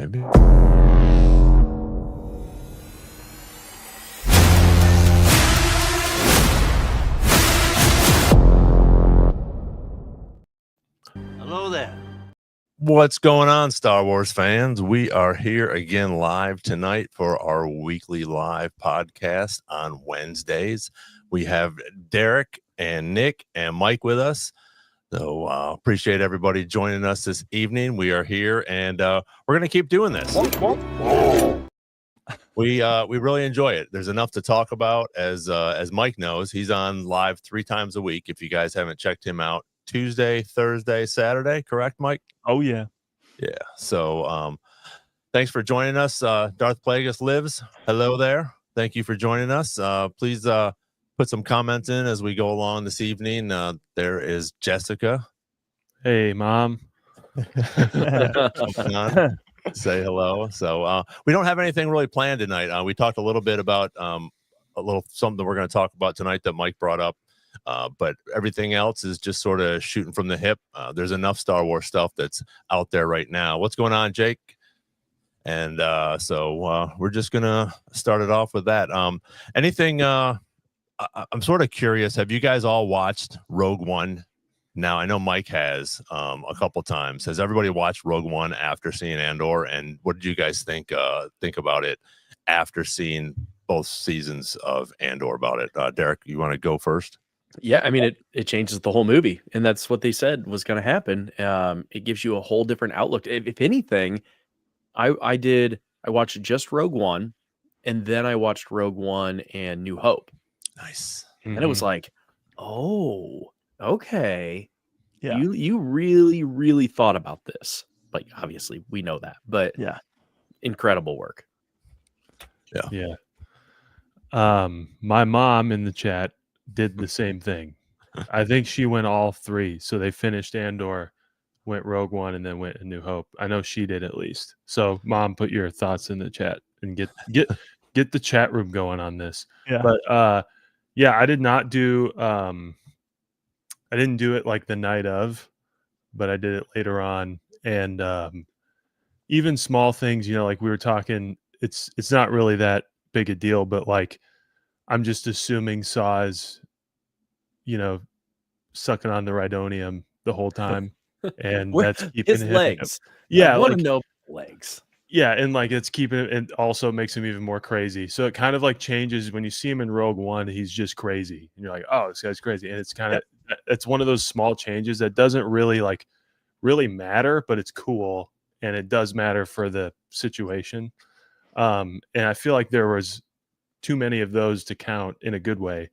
maybe. Hello there. What's going on, Star Wars fans? We are here again live tonight for our weekly live podcast on Wednesdays. We have Derek and Nick and Mike with us. So appreciate everybody joining us this evening. We are here and we're going to keep doing this. We really enjoy it. There's enough to talk about. As Mike knows, he's on live 3 times a week. If you guys haven't checked him out, Tuesday, Thursday, Saturday, correct, Mike? Oh yeah. So thanks for joining us. Darth Plagueis lives. Hello there. Thank you for joining us. Please put some comments in as we go along this evening. There is Jessica. Hey, Mom. Say hello. So we don't have anything really planned tonight. We talked a little bit about something we're going to talk about tonight that Mike brought up. But everything else is just sort of shooting from the hip. There's enough Star Wars stuff that's out there right now. What's going on, Jake? And so we're just going to start it off with that. Anything I'm sort of curious. Have you guys all watched Rogue One? Now, I know Mike has a couple times. Has everybody watched Rogue One after seeing Andor? And what did you guys think about it after seeing both seasons of Andor about it? Derek, you want to go first? Yeah, I mean, it changes the whole movie, and that's what they said was going to happen. It gives you a whole different outlook. If anything, I watched just Rogue One, and then I watched Rogue One and New Hope. Nice. And it was like, oh, okay. Yeah. You really, really thought about this. Like, obviously, we know that, but Yeah. incredible work. Yeah. My mom in the chat did the same thing. I think she went all 3. So they finished Andor, went Rogue One, and then went A New Hope. I know she did at least. So, Mom, put your thoughts in the chat and get the chat room going on this. Yeah. But yeah, I did not do I didn't do it like the night of, but I did it later on. And even small things, like we were talking, it's not really that big a deal, but like I'm just assuming Saw's, sucking on the Rhydonium the whole time, and that's keeping his him, legs. Yeah, I want to know legs. Yeah, and like it's keeping it, and also makes him even more crazy. So it kind of like changes when you see him in Rogue One. He's just crazy, and you're like, oh, this guy's crazy. And it's kind of it's one of those small changes that doesn't really matter, but it's cool, and it does matter for the situation. And I feel like there was too many of those to count in a good way.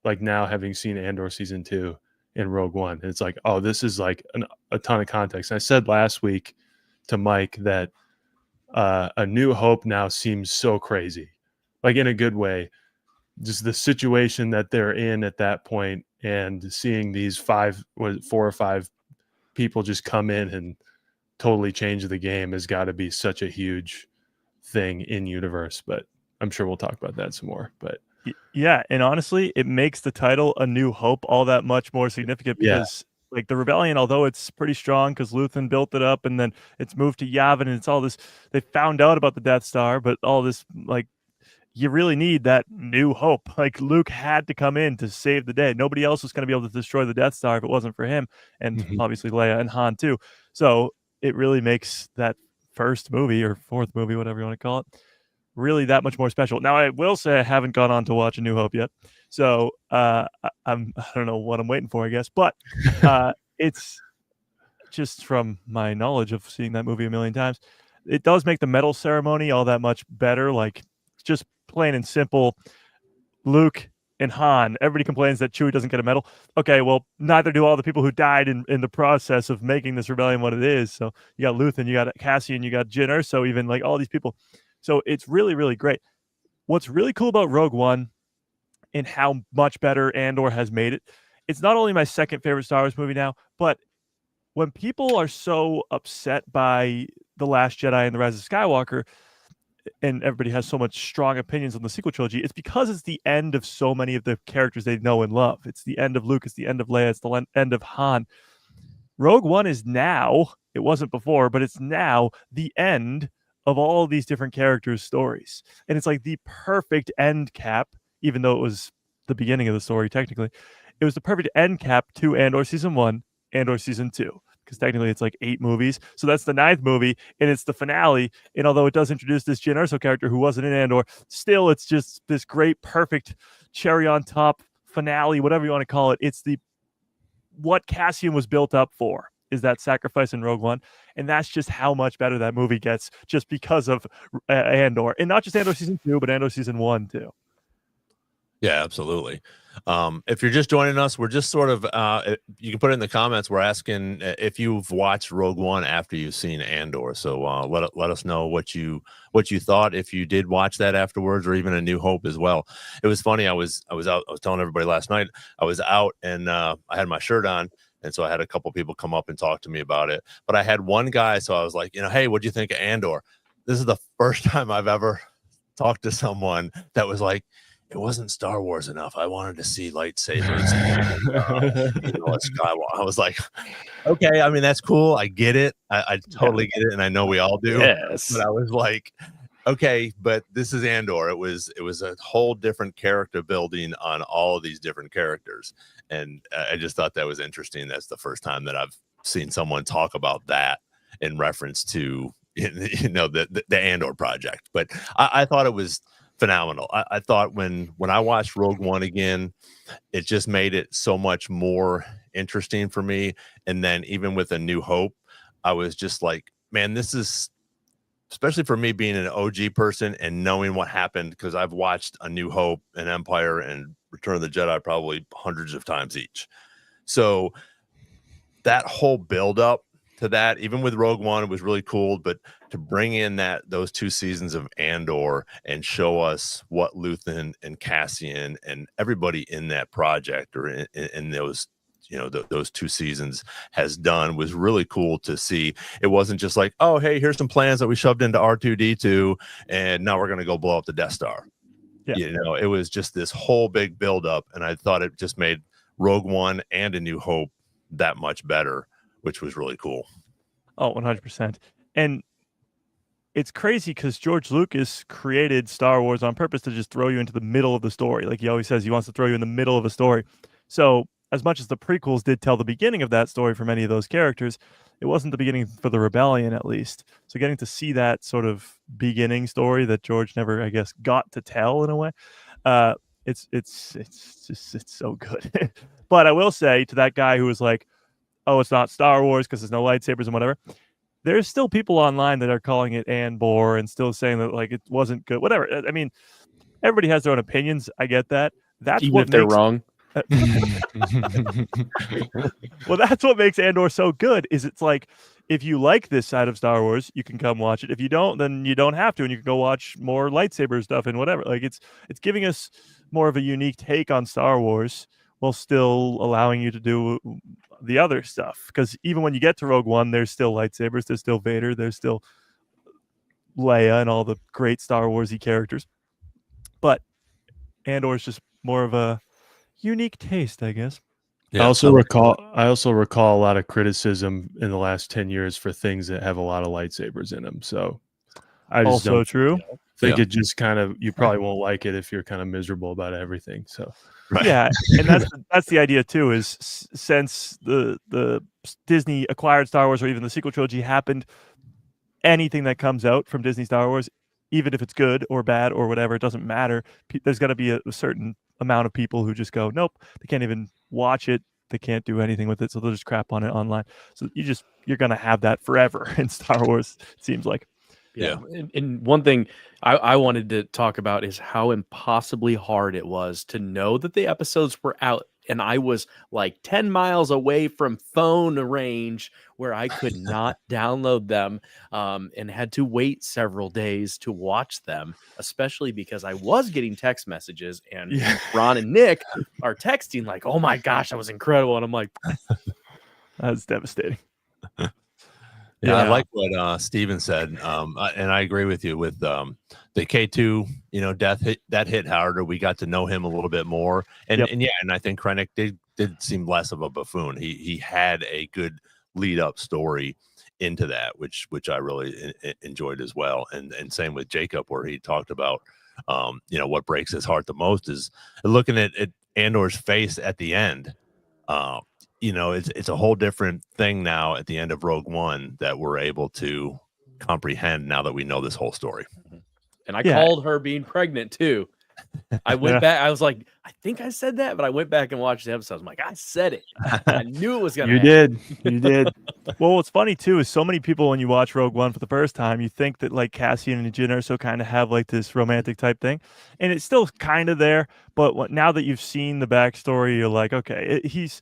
Like now, having seen Andor season 2 and Rogue One, and it's like, oh, this is like a ton of context. And I said last week to Mike that A New Hope now seems so crazy, like in a good way. Just the situation that they're in at that point, and seeing these 4 or 5 people just come in and totally change the game has got to be such a huge thing in universe. But I'm sure we'll talk about that some more. But Yeah, and honestly, it makes the title A New Hope all that much more significant because like the rebellion, although it's pretty strong because Luthen built it up and then it's moved to Yavin and it's all this, they found out about the Death Star, but all this, like, you really need that new hope. Like Luke had to come in to save the day. Nobody else was going to be able to destroy the Death Star if it wasn't for him. And obviously Leia and Han too. So it really makes that first movie or fourth movie, whatever you want to call it, really that much more special. Now, I will say I haven't gone on to watch A New Hope yet. So I don't know what I'm waiting for, I guess. But it's just from my knowledge of seeing that movie a million times, it does make the medal ceremony all that much better. Like, just plain and simple, Luke and Han, everybody complains that Chewie doesn't get a medal. Okay, well, neither do all the people who died in the process of making this rebellion what it is. So you got Luthen, you got Cassian, you got Jyn Erso, even like all these people. So it's really, really great. What's really cool about Rogue One and how much better Andor has made it, it's not only my second favorite Star Wars movie now, but when people are so upset by The Last Jedi and The Rise of Skywalker, and everybody has so much strong opinions on the sequel trilogy, it's because it's the end of so many of the characters they know and love. It's the end of Luke, it's the end of Leia, it's the end of Han. Rogue One is now, it wasn't before, but it's now the end of all these different characters' stories. And it's like the perfect end cap, even though it was the beginning of the story, technically. It was the perfect end cap to Andor season 1, Andor season 2. Because technically it's like 8 movies. So that's the 9th movie, and it's the finale. And although it does introduce this Jyn Erso character who wasn't in Andor, still it's just this great, perfect cherry on top finale, whatever you want to call it. It's what Cassian was built up for, is that sacrifice in Rogue One. And that's just how much better that movie gets just because of Andor. And not just Andor season 2, but Andor season 1 too. Yeah, absolutely. If you're just joining us, we're just sort of you can put it in the comments. We're asking if you've watched Rogue One after you've seen Andor. So let us know what you thought, if you did watch that afterwards, or even A New Hope as well. It was funny. I was out. I was telling everybody last night. I was out and I had my shirt on. And so I had a couple people come up and talk to me about it. But I had one guy. So I was like, hey, what'd you think of Andor? This is the first time I've ever talked to someone that was like, it wasn't Star Wars enough. I wanted to see lightsabers. Skywalker. I was like, okay, I mean, that's cool. I get it. I totally get it. And I know we all do. Yes. But I was like, okay, but this is Andor. It was a whole different character building on all of these different characters. And I just thought that was interesting. That's the first time that I've seen someone talk about that in reference to, the Andor project. But I thought it was phenomenal. I thought when I watched Rogue One again, it just made it so much more interesting for me. And then even with A New Hope, I was just like, man, this is, especially for me being an OG person and knowing what happened, because I've watched A New Hope and Empire and Return of the Jedi probably hundreds of times each. So that whole buildup to that, even with Rogue One, it was really cool. But to bring in those 2 seasons of Andor and show us what Luthen and Cassian and everybody in that project, or in those, those 2 seasons has done, was really cool to see. It wasn't just like, oh, hey, here's some plans that we shoved into R2D2 and now we're going to go blow up the Death Star. Yeah. It was just this whole big buildup. And I thought it just made Rogue One and A New Hope that much better, which was really cool. Oh, 100%. And it's crazy because George Lucas created Star Wars on purpose to just throw you into the middle of the story. Like he always says, he wants to throw you in the middle of a story. So as much as the prequels did tell the beginning of that story for many of those characters, it wasn't the beginning for the rebellion, at least. So getting to see that sort of beginning story that George never, I guess, got to tell in a way, it's so good. But I will say to that guy who was like, oh, it's not Star Wars because there's no lightsabers and whatever, there's still people online that are calling it Andor and still saying that like it wasn't good. Whatever. I mean, everybody has their own opinions. I get that. That's even what if they're wrong. Well, that's what makes Andor so good. Is it's like, if you like this side of Star Wars, you can come watch it. If you don't, then you don't have to, and you can go watch more lightsaber stuff and whatever. Like it's giving us more of a unique take on Star Wars while still allowing you to do the other stuff. Because even when you get to Rogue One, there's still lightsabers, there's still Vader, there's still Leia and all the great Star Warsy characters. But Andor is just more of a unique taste, I guess. Yeah, I also recall a lot of criticism in the last 10 years for things that have a lot of lightsabers in them. So I just also true. Think it just kind of, you probably won't like it if you're kind of miserable about everything. So right. Yeah, and that's the idea too. Is since the Disney acquired Star Wars, or even the sequel trilogy happened, anything that comes out from Disney Star Wars, even if it's good or bad or whatever, it doesn't matter. There's got to be a certain amount of people who just go, nope, they can't even watch it, they can't do anything with it, so they'll just crap on it online. So you're gonna have that forever in Star Wars, it seems like. Yeah. And one thing I wanted to talk about is how impossibly hard it was to know that the episodes were out, and I was like 10 miles away from phone range where I could not download them, and had to wait several days to watch them, especially because I was getting text messages, and Ron and Nick are texting like, oh my gosh, that was incredible. And I'm like, that's devastating. Yeah, I like what Steven said, and I agree with you with the K2. That hit harder. We got to know him a little bit more, and I think Krennic did seem less of a buffoon. He had a good lead up story into that, which I really enjoyed as well. And same with Jacob, where he talked about, what breaks his heart the most is looking at Andor's face at the end. It's a whole different thing now at the end of Rogue One that we're able to comprehend now that we know this whole story. And I called her being pregnant too. I went back. I was like, I think I said that, but I went back and watched the episode. I'm like, I said it. I knew it was gonna. You did. Well, what's funny too is so many people, when you watch Rogue One for the first time, you think that like Cassian and Jyn Erso kind of have like this romantic type thing, and it's still kind of there. But now that you've seen the backstory, you're like, okay, he's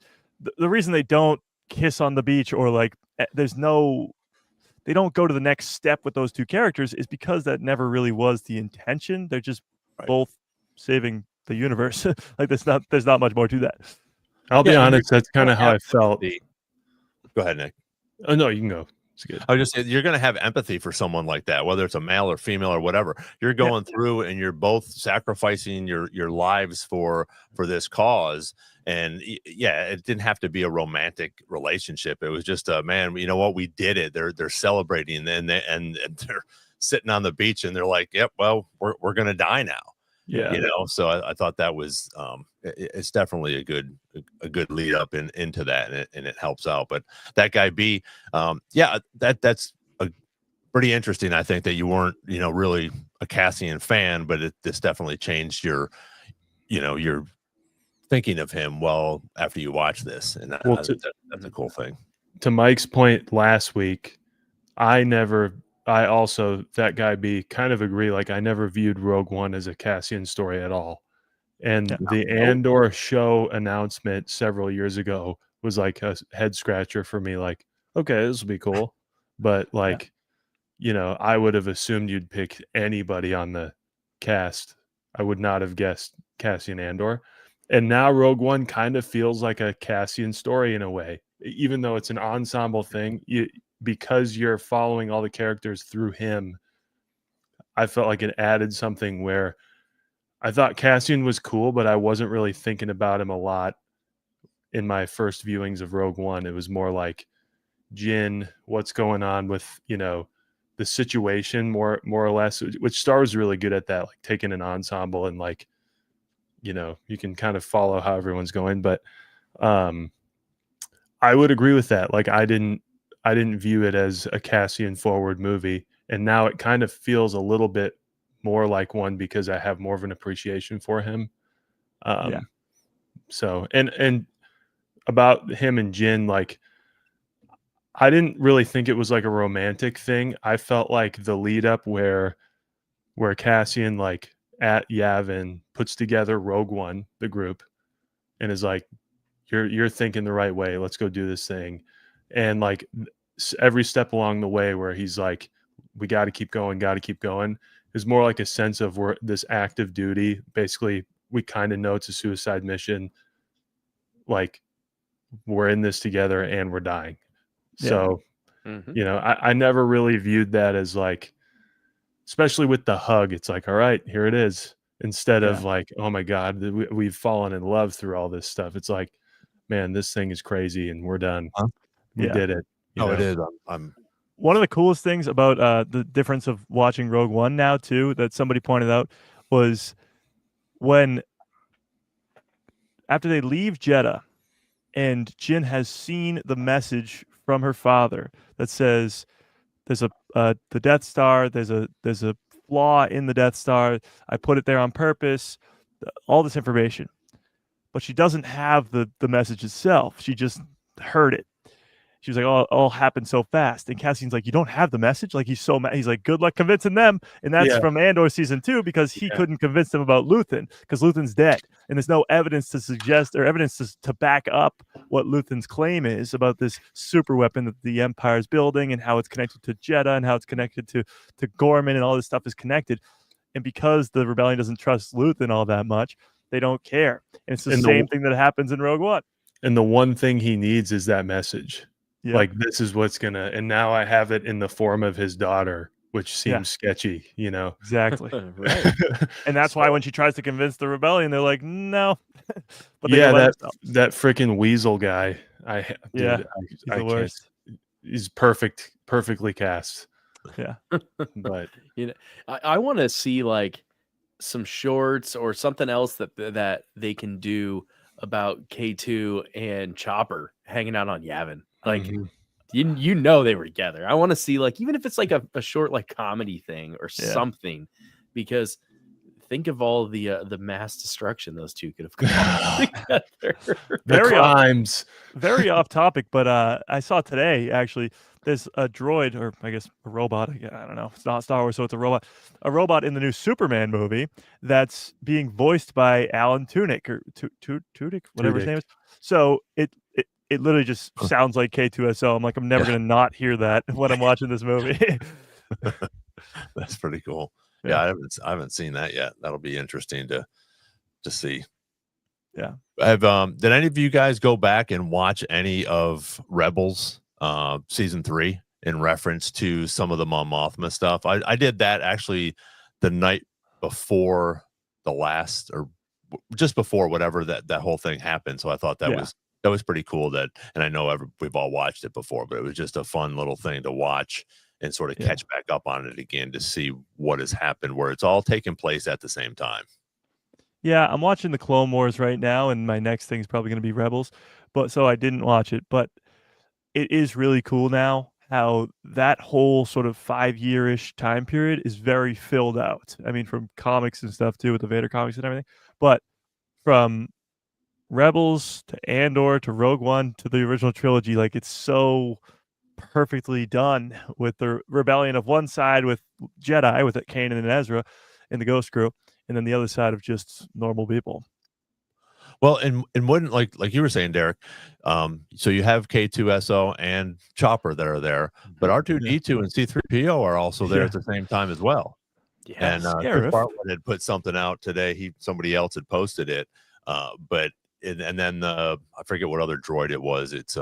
the reason they don't kiss on the beach or like they don't go to the next step with those two characters is because that never really was the intention. They're just both saving the universe. Like there's not much more to that. I'll be honest, that's kind of how I felt. Go ahead, Nick. Oh no, you can go. It's good. I was just saying, you're going to have empathy for someone like that, whether it's a male or female or whatever. You're going through and you're both sacrificing your lives for this cause. And it didn't have to be a romantic relationship. It was just a man. You know what? We did it. They're celebrating and they're sitting on the beach and they're like, "Yep, well, we're going to die now." Yeah, So I thought that was it's definitely a good lead up into that, and it helps out. But that guy B, that's pretty interesting. I think that you weren't really a Cassian fan, but this definitely changed your thinking of him well after you watch this, and that's a cool thing. To Mike's point last week, I also, that guy B, kind of agree. Like I never viewed Rogue One as a Cassian story at all. And the Andor show announcement several years ago was like a head scratcher for me. Like, okay, this will be cool. But like, I would have assumed you'd pick anybody on the cast. I would not have guessed Cassian Andor. And now Rogue One kind of feels like a Cassian story in a way, even though it's an ensemble thing. Because you're following all the characters through him, I felt like it added something where I thought Cassian was cool, but I wasn't really thinking about him a lot in my first viewings of Rogue One. It was more like Jyn, what's going on with, the situation more or less, which Star Wars is really good at that, like taking an ensemble and like, you can kind of follow how everyone's going. But I would agree with that. Like I didn't view it as a Cassian forward movie, and now it kind of feels a little bit more like one because I have more of an appreciation for him. So and about him and Jyn, like I didn't really think it was like a romantic thing. I felt like the lead up where Cassian like at Yavin puts together Rogue One, the group, and is like, you're thinking the right way. Let's go do this thing. And like every step along the way where he's like, we got to keep going is more like a sense of this active duty. Basically, we kind of know it's a suicide mission. Like we're in this together and we're dying. Yeah. So, I never really viewed that as like, especially with the hug, it's like, all right, here it is. Instead of like, oh my God, we've fallen in love through all this stuff. It's like, man, this thing is crazy and we're done. We did it. It is. I'm one of the coolest things about the difference of watching Rogue One now too, that somebody pointed out, was when after they leave Jeddah and Jyn has seen the message from her father that says there's the Death Star, there's a flaw in the Death Star, I put it there on purpose, all this information. But she doesn't have the message itself. She just heard it. She was like, oh, it all happened so fast. And Cassian's like, you don't have the message? Like, he's so mad. He's like, good luck convincing them. And that's from Andor season 2 because he couldn't convince them about Luthen because Luthen's dead. And there's no evidence to suggest or evidence to back up what Luthen's claim is about this super weapon that the Empire is building and how it's connected to Jeddah and how it's connected to Gorman and all this stuff is connected. And because the rebellion doesn't trust Luthen all that much, they don't care. And it's the same thing that happens in Rogue One. And the one thing he needs is that message. Yeah. Like, this is what's gonna, and now I have it in the form of his daughter, which seems sketchy, Exactly. Right. And that's why when she tries to convince the rebellion, they're like, no. But that freaking weasel guy. He's the worst. he's perfectly cast. Yeah. But I want to see like some shorts or something else that they can do about K2 and Chopper hanging out on Yavin. Like you know they were together. I want to see like even if it's like a short like comedy thing or something, because think of all the mass destruction those two could have caused together. Very off topic, but I saw today actually there's a droid, or I guess a robot. I don't know. It's not Star Wars, so it's a robot. A robot in the new Superman movie that's being voiced by Alan Tudyk or Tudyk, whatever his name is. So it literally just sounds like K2SO. I'm like, I'm never gonna not hear that when I'm watching this movie. That's pretty cool. Yeah, I haven't seen that yet. That'll be interesting to see. Yeah. Did any of you guys go back and watch any of Rebels season 3 in reference to some of the Mon Mothma stuff? I did that actually the night before the last, or just before whatever that whole thing happened. So I thought that was pretty cool. And I know we've all watched it before, but it was just a fun little thing to watch and sort of catch back up on it again to see what has happened, where it's all taking place at the same time. Yeah, I'm watching the Clone Wars right now, and my next thing is probably going to be Rebels. But so I didn't watch it, but it is really cool now how that whole sort of 5-year-ish time period is very filled out. I mean, from comics and stuff too, with the Vader comics and everything. But from Rebels to Andor to Rogue One to the original trilogy, like it's so perfectly done, with the rebellion of one side with Jedi with Kanan and Ezra and the Ghost Crew, and then the other side of just normal people. Well, and wouldn't like you were saying, Derek, so you have K2SO and Chopper that are there, but R2D2 and C3PO are also there at the same time as well. Yeah, and Chris Bartlett had put something out today. Somebody else had posted it, but and then I forget what other droid it was. It's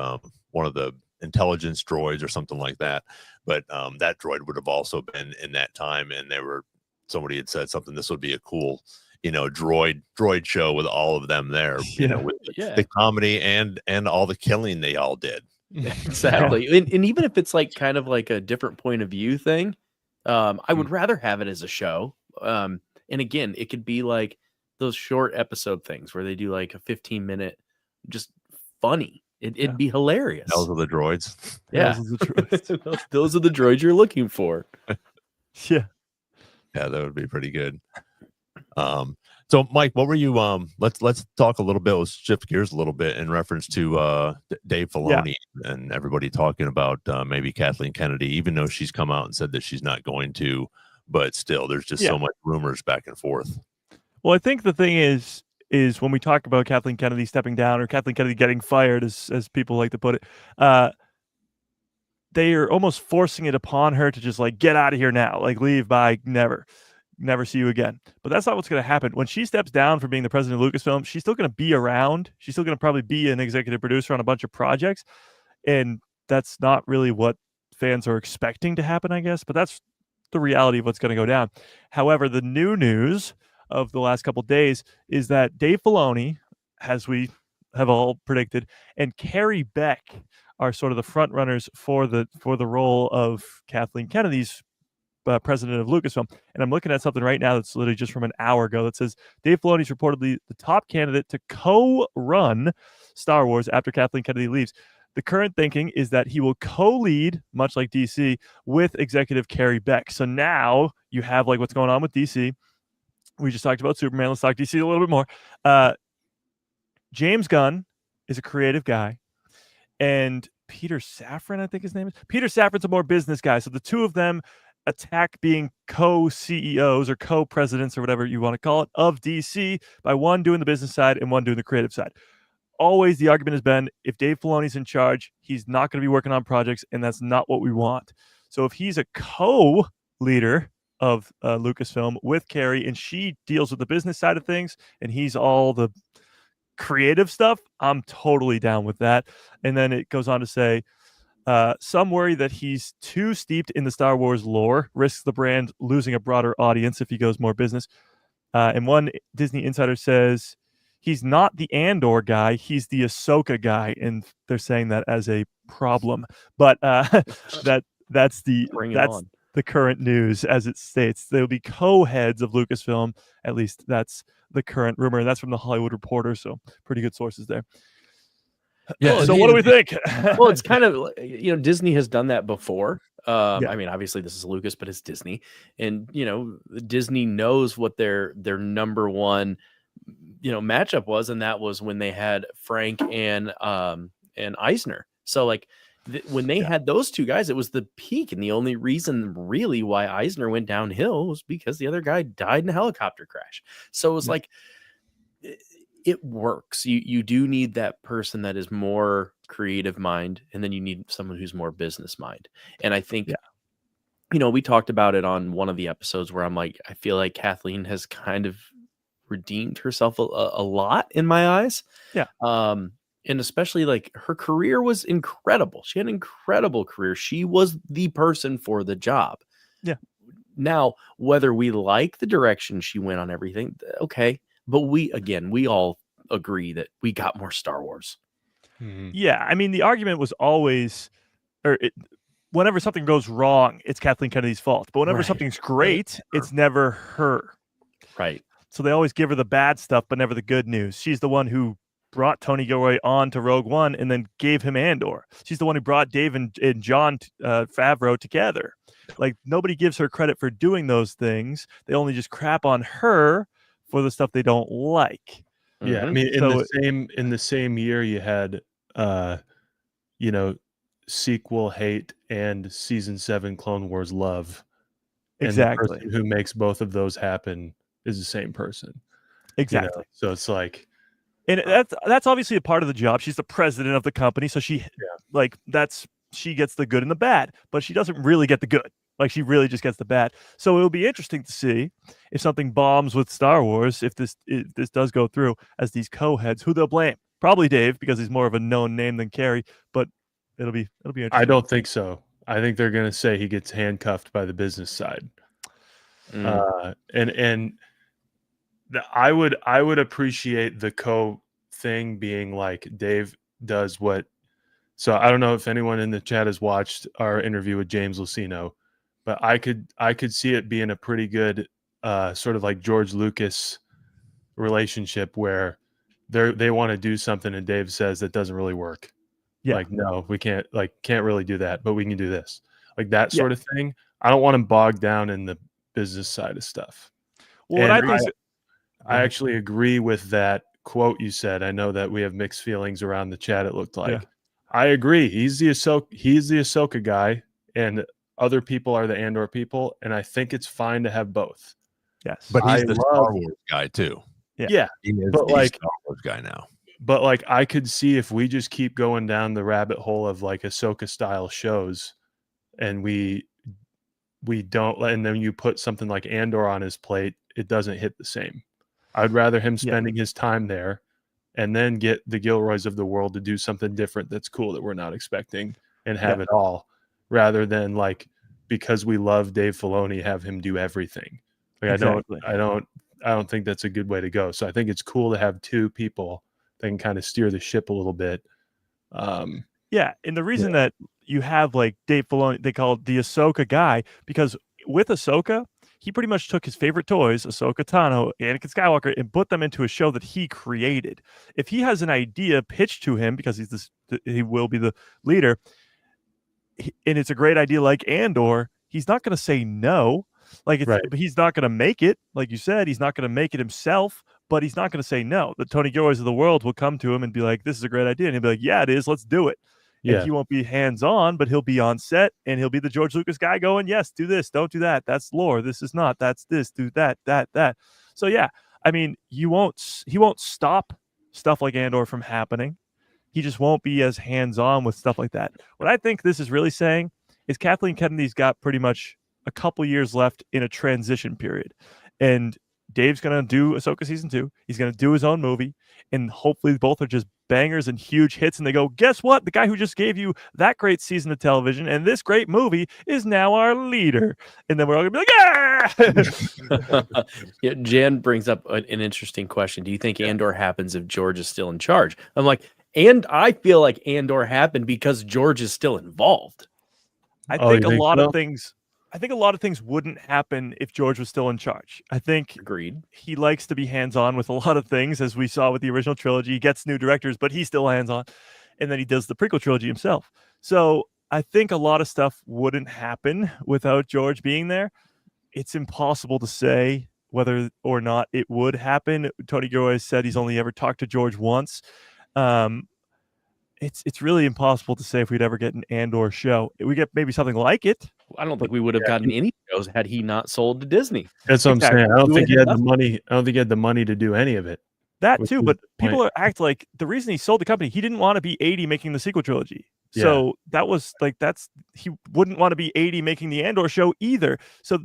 one of the intelligence droids or something like that, but that droid would have also been in that time, and somebody had said something, this would be a cool droid show with all of them there, with the comedy and all the killing they all did. Exactly. And even if it's like kind of like a different point of view thing, I would rather have it as a show. And again, it could be like those short episode things where they do like a 15-minute just funny. It'd be hilarious. Those are the droids. Yeah. Those are the droids you're looking for. Yeah, that would be pretty good. So Mike, what were you let's talk a little bit, let's shift gears a little bit in reference to Dave Filoni and everybody talking about maybe Kathleen Kennedy, even though she's come out and said that she's not going to, but still there's just so much rumors back and forth. Well, I think the thing is when we talk about Kathleen Kennedy stepping down or Kathleen Kennedy getting fired, as people like to put it, they are almost forcing it upon her to just like get out of here now, like leave, bye, never see you again. But that's not what's going to happen. When she steps down from being the president of Lucasfilm, she's still going to be around. She's still going to probably be an executive producer on a bunch of projects. And that's not really what fans are expecting to happen, I guess. But that's the reality of what's going to go down. However, the new news of the last couple of days is that Dave Filoni, as we have all predicted, and Carrie Beck are sort of the front runners for the role of Kathleen Kennedy's president of Lucasfilm. And I'm looking at something right now that's literally just from an hour ago that says Dave Filoni is reportedly the top candidate to co-run Star Wars after Kathleen Kennedy leaves. The current thinking is that he will co-lead, much like DC, with executive Carrie Beck. So now you have like what's going on with DC. We just talked about Superman. Let's talk DC a little bit more. James Gunn is a creative guy, and Peter Safran, I think his name is. Peter Safran's a more business guy. So the two of them attack being co-CEOs or co-presidents or whatever you want to call it of DC by one doing the business side and one doing the creative side. Always the argument has been, if Dave Filoni's in charge, he's not going to be working on projects, and that's not what we want. So if he's a co-leader of Lucasfilm with Carrie, and she deals with the business side of things, and he's all the creative stuff, I'm totally down with that. And then it goes on to say, some worry that he's too steeped in the Star Wars lore, risks the brand losing a broader audience if he goes more business. And one Disney insider says he's not the Andor guy, he's the Ahsoka guy, and they're saying that as a problem. But that's Bring it on. the current news as it states. They'll be co-heads of Lucasfilm. At least that's the current rumor, and that's from the Hollywood Reporter. So pretty good sources there. Yeah. So what do we think? Well, it's kind of, Disney has done that before. Yeah. I mean, obviously this is Lucas, but it's Disney, and Disney knows what their number one matchup was, and that was when they had Frank and Eisner. So like when they had those two guys, it was the peak, and the only reason really why Eisner went downhill was because the other guy died in a helicopter crash. So it was like it works. You do need that person that is more creative mind, and then you need someone who's more business mind. And I think we talked about it on one of the episodes where I'm like, I feel like Kathleen has kind of redeemed herself a lot in my eyes. And especially like her career was incredible. She had an incredible career. She was the person for the job. Yeah. Now, whether we like the direction she went on everything, okay. But we all agree that we got more Star Wars. Mhm. Yeah, I mean, the argument was always, whenever something goes wrong, it's Kathleen Kennedy's fault. But whenever Right. something's great, it's never her. Right. So they always give her the bad stuff, but never the good news. She's the one who brought Tony Gilroy on to Rogue One and then gave him Andor. She's the one who brought Dave and John Favreau together. Like, nobody gives her credit for doing those things. They only just crap on her for the stuff they don't like. Yeah, I Mhm. mean, in the same year, you had, sequel hate and season 7 Clone Wars love. And the Exactly. person who makes both of those happen is the same person. Exactly. So it's like, And that's obviously a part of the job. She's the president of the company, so she gets the good and the bad, but she doesn't really get the good. Like, she really just gets the bad. So it'll be interesting to see if something bombs with Star Wars, if this does go through as these co-heads, who they'll blame. Probably Dave, because he's more of a known name than Carrie, but it'll be interesting. I don't think so. I think they're going to say he gets handcuffed by the business side. And I would appreciate the thing being like Dave does what. So I don't know if anyone in the chat has watched our interview with James Lucino, but I could see it being a pretty good sort of like George Lucas relationship where they want to do something and Dave says that doesn't really work. Yeah. Like, no, we can't really do that, but we can do this. Like that sort of thing. I don't want him bogged down in the business side of stuff. Well, And what I actually agree with that quote you said. I know that we have mixed feelings around the chat, it looked like. Yeah. I agree. He's the Ahsoka guy, and other people are the Andor people, and I think it's fine to have both. Yes. But he's I the Star Wars guy too. Yeah. He is But the like- Star Wars guy now. But like I could see if we just keep going down the rabbit hole of like Ahsoka style shows, and we don't, and then you put something like Andor on his plate, it doesn't hit the same. I'd rather him spending his time there and then get the Gilroys of the world to do something different that's cool that we're not expecting and have it all, rather than like, because we love Dave Filoni, have him do everything. Like Exactly. I don't think that's a good way to go. So I think it's cool to have two people that can kind of steer the ship a little bit. Yeah, and the reason that you have like Dave Filoni, they call it the Ahsoka guy, because with Ahsoka, he pretty much took his favorite toys, Ahsoka Tano, Anakin Skywalker, and put them into a show that he created. If he has an idea pitched to him, because he will be the leader, and it's a great idea like Andor, he's not going to say no. Like, he's not going to make it, like you said, he's not going to make it himself, but he's not going to say no. The Tony Gilroys of the world will come to him and be like, "This is a great idea," and he'll be like, "Yeah, it is. Let's do it." Yeah. And he won't be hands-on, but he'll be on set, and he'll be the George Lucas guy going, "Yes, do this, don't do that. That's lore. This is not. That's this. Do that. So yeah, I mean, he won't stop stuff like Andor from happening. He just won't be as hands-on with stuff like that. What I think this is really saying is Kathleen Kennedy's got pretty much a couple years left in a transition period, and Dave's gonna do Ahsoka season 2. He's gonna do his own movie, and hopefully both are just bangers and huge hits, and they go, guess what? The guy who just gave you that great season of television and this great movie is now our leader. And then we're all gonna be like, yeah. Yeah, Jan brings up an interesting question. Do you think Andor happens if George is still in charge? I'm like, and I feel like Andor happened because George is still involved. I think a lot so? of things. I think a lot of things wouldn't happen if George was still in charge. I think Agreed. he likes to be hands-on with a lot of things, as we saw with the original trilogy. He gets new directors, but he's still hands-on. And then he does the prequel trilogy himself. So I think a lot of stuff wouldn't happen without George being there. It's impossible to say whether or not it would happen. Tony Gilroy said he's only ever talked to George once. It's really impossible to say if we'd ever get an Andor show. We get maybe something like it. I don't think we would have gotten any shows had he not sold to Disney. That's what Exactly. I'm saying. I don't We think he had had the money. I don't think he had the money to do any of it. That Which too, is but the point. people act like the reason he sold the company, he didn't want to be 80 making the sequel trilogy. So that was like, he wouldn't want to be 80 making the Andor show either. So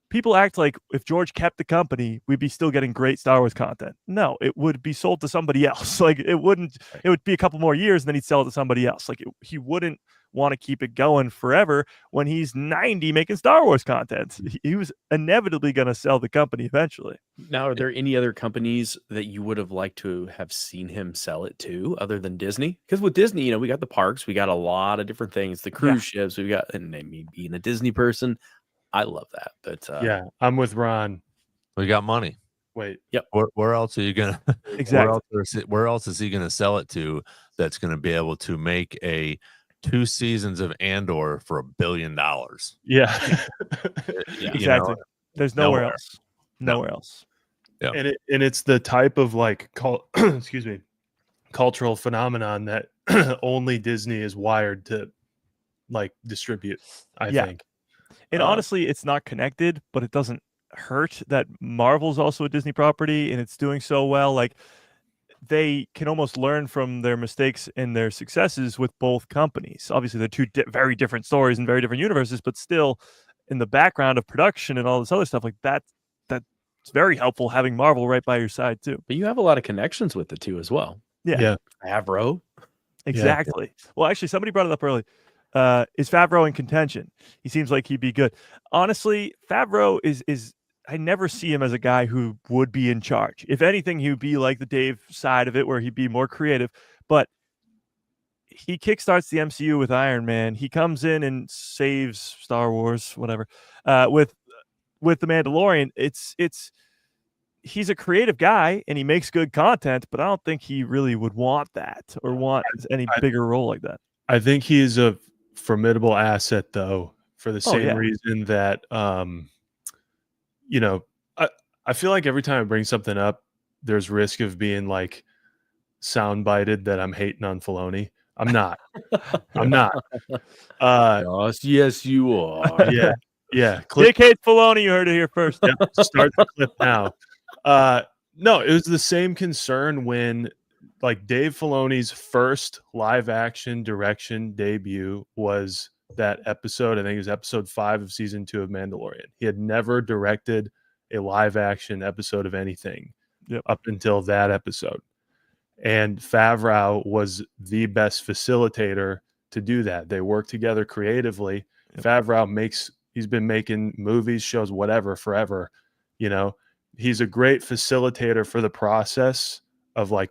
people act like if George kept the company, we'd be still getting great Star Wars content. No, it would be sold to somebody else. Like it would be a couple more years and then he'd sell it to somebody else. Like he wouldn't want to keep it going forever when he's 90 making Star Wars content. He was inevitably going to sell the company eventually. Now, are there any other companies that you would have liked to have seen him sell it to other than Disney? Because with Disney, we got the parks, we got a lot of different things, the cruise ships, we got, and me being a Disney person, I love that. But Yeah, I'm with Ron. We got money. Wait, Where else are you gonna? Exactly. Where else is he gonna sell it to? That's gonna be able to make a 2 seasons of Andor for $1 billion. yeah. Exactly. There's nowhere else. Nowhere else. Yeah. And it's the type of like excuse me, cultural phenomenon that only Disney is wired to like distribute, I think. And honestly, it's not connected, but it doesn't hurt that Marvel's also a Disney property and it's doing so well. Like they can almost learn from their mistakes and their successes with both companies. Obviously, they're two very different stories and very different universes, but still in the background of production and all this other stuff like that, that's very helpful having Marvel right by your side too. you have a lot of connections with the two as well. Yeah. Favreau. Exactly. Well, actually, somebody brought it up early. Is Favreau in contention? He seems like he'd be good. Honestly, Favreau is I never see him as a guy who would be in charge. If anything, he would be like the Dave side of it where he'd be more creative. But he kickstarts the MCU with Iron Man. He comes in and saves Star Wars, whatever. With the Mandalorian, he's a creative guy and he makes good content, but I don't think he really would want that or want any bigger role like that. I think he's a formidable asset though, for the same reason that I feel like every time I bring something up, there's risk of being like soundbited that I'm hating on Filoni. I'm not. I'm not. Yes, you are. Yeah. Dick hates Filoni. You heard it here first. Start the clip now. No, it was the same concern when like Dave Filoni's first live action direction debut was that episode. I think it was episode 5 of season 2 of Mandalorian. He had never directed a live action episode of anything up until that episode. And Favreau was the best facilitator to do that. They work together creatively. Favreau he's been making movies, shows, whatever, forever. He's a great facilitator for the process of like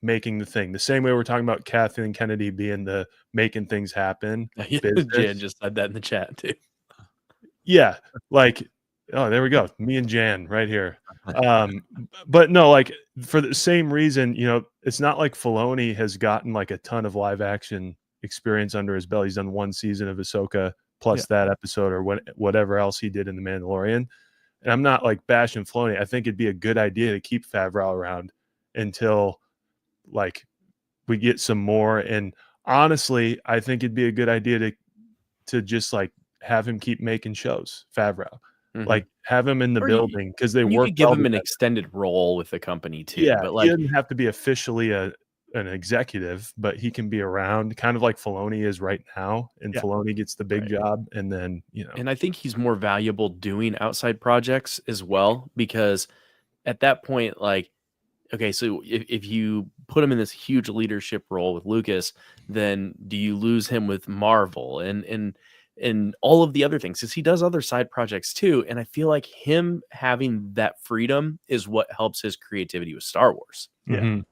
making the thing. The same way we're talking about Kathleen Kennedy being the making things happen. Jan just said that in the chat too. Yeah. Like, oh, there we go. Me and Jan right here. But no, like for the same reason, it's not like Filoni has gotten like a ton of live action experience under his belt. He's done 1 season of Ahsoka plus that episode or whatever else he did in The Mandalorian. And I'm not like bashing Filoni. I think it'd be a good idea to keep Favreau around until like we get some more. And honestly, I think it'd be a good idea to just like have him keep making shows, Favreau. Like have him in the building because they work. You could give him an extended role with the company too. Yeah, but like he doesn't have to be officially an executive, but he can be around, kind of like Filoni is right now. And Filoni gets the big job, and then And I think he's more valuable doing outside projects as well, because at that point, like, okay, so if you put him in this huge leadership role with Lucas, then do you lose him with Marvel and all of the other things? Because he does other side projects too. And I feel like him having that freedom is what helps his creativity with Star Wars. Yeah. Mhm.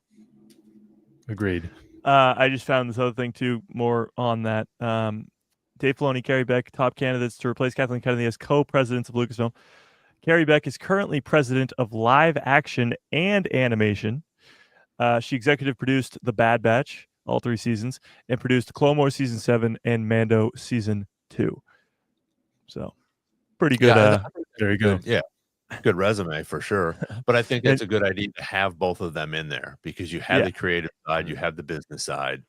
Agreed. I just found this other thing too, more on that. Dave Filoni, Carrie Beck, top candidates to replace Kathleen Kennedy as co-presidents of Lucasfilm. Carrie Beck is currently president of live action and animation. She executive produced The Bad Batch, all 3 seasons, and produced Clone Wars season 7 and Mando season 2. So, pretty good. Yeah, There you go. yeah, good resume for sure. But I think it's a good idea to have both of them in there because you have the creative side, you have the business side,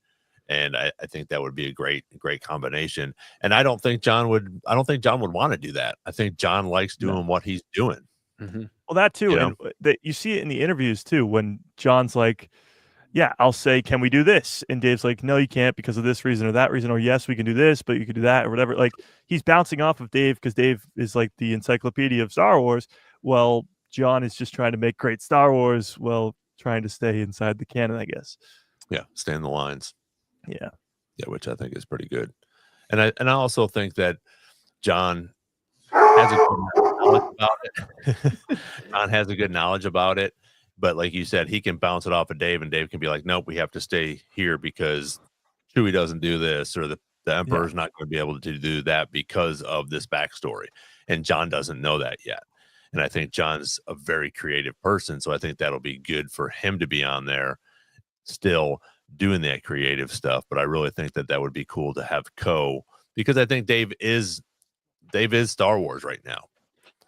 and I think that would be a great combination. And I don't think John would want to do that. I think John likes doing what he's doing. Mm-hmm. Well, that too, You and you see it in the interviews too when John's like, "Yeah, I'll say, can we do this?" And Dave's like, "No, you can't because of this reason or that reason," or "Yes, we can do this, but you can do that," or whatever. Like he's bouncing off of Dave because Dave is like the encyclopedia of Star Wars. Well, John is just trying to make great Star Wars while trying to stay inside the canon, I guess. Yeah, stay in the lines. Yeah, which I think is pretty good. And I also think that John has a good knowledge about it. John has a good knowledge about it, but like you said, he can bounce it off of Dave, and Dave can be like, "Nope, we have to stay here because Chewie doesn't do this, or the Emperor's not going to be able to do that because of this backstory." And John doesn't know that yet. And I think John's a very creative person, so I think that'll be good for him to be on there still doing that creative stuff. But I really think that would be cool to have because I think Dave is Star Wars right now.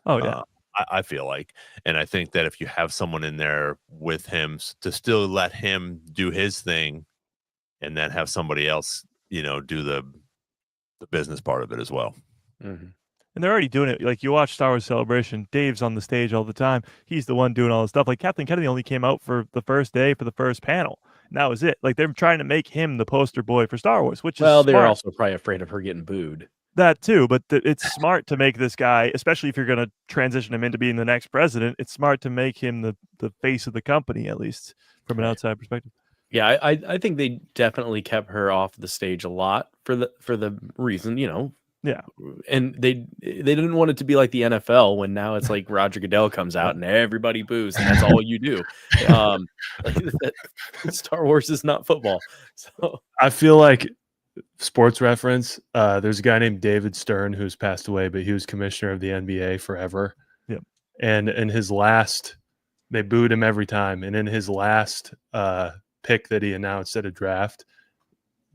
Oh yeah. I feel like, and I think that if you have someone in there with him to still let him do his thing, and then have somebody else, do the business part of it as well. Mm-hmm. And they're already doing it. Like you watch Star Wars Celebration, Dave's on the stage all the time. He's the one doing all the stuff. Like Kathleen Kennedy only came out for the first day for the first panel. And that was it. Like they're trying to make him the poster boy for Star Wars, which is they're smart. also probably afraid of her getting booed. That too, but it's smart to make this guy, especially if you're going to transition him into being the next president. It's smart to make him the face of the company, at least from an outside perspective. Yeah, I think they definitely kept her off the stage a lot for the reason, Yeah, and they didn't want it to be like the NFL when now it's like Roger Goodell comes out and everybody boos and that's all you do. Star Wars is not football, so I feel like sports reference. There's a guy named David Stern who's passed away, but he was commissioner of the NBA forever. Yep. And in his last, they booed him every time. And in his last pick that he announced at a draft,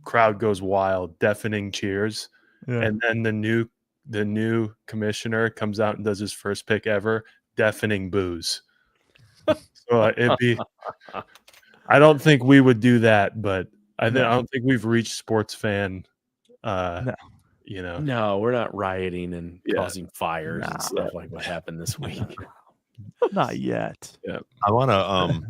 crowd goes wild, deafening cheers. yeah. And then the new commissioner comes out and does his first pick ever, deafening boos. So it'd be. I don't think we would do that, but I don't think we've reached sports fan. No. No, we're not rioting and causing fires and stuff like what happened this week. Not yet. Yeah. I want to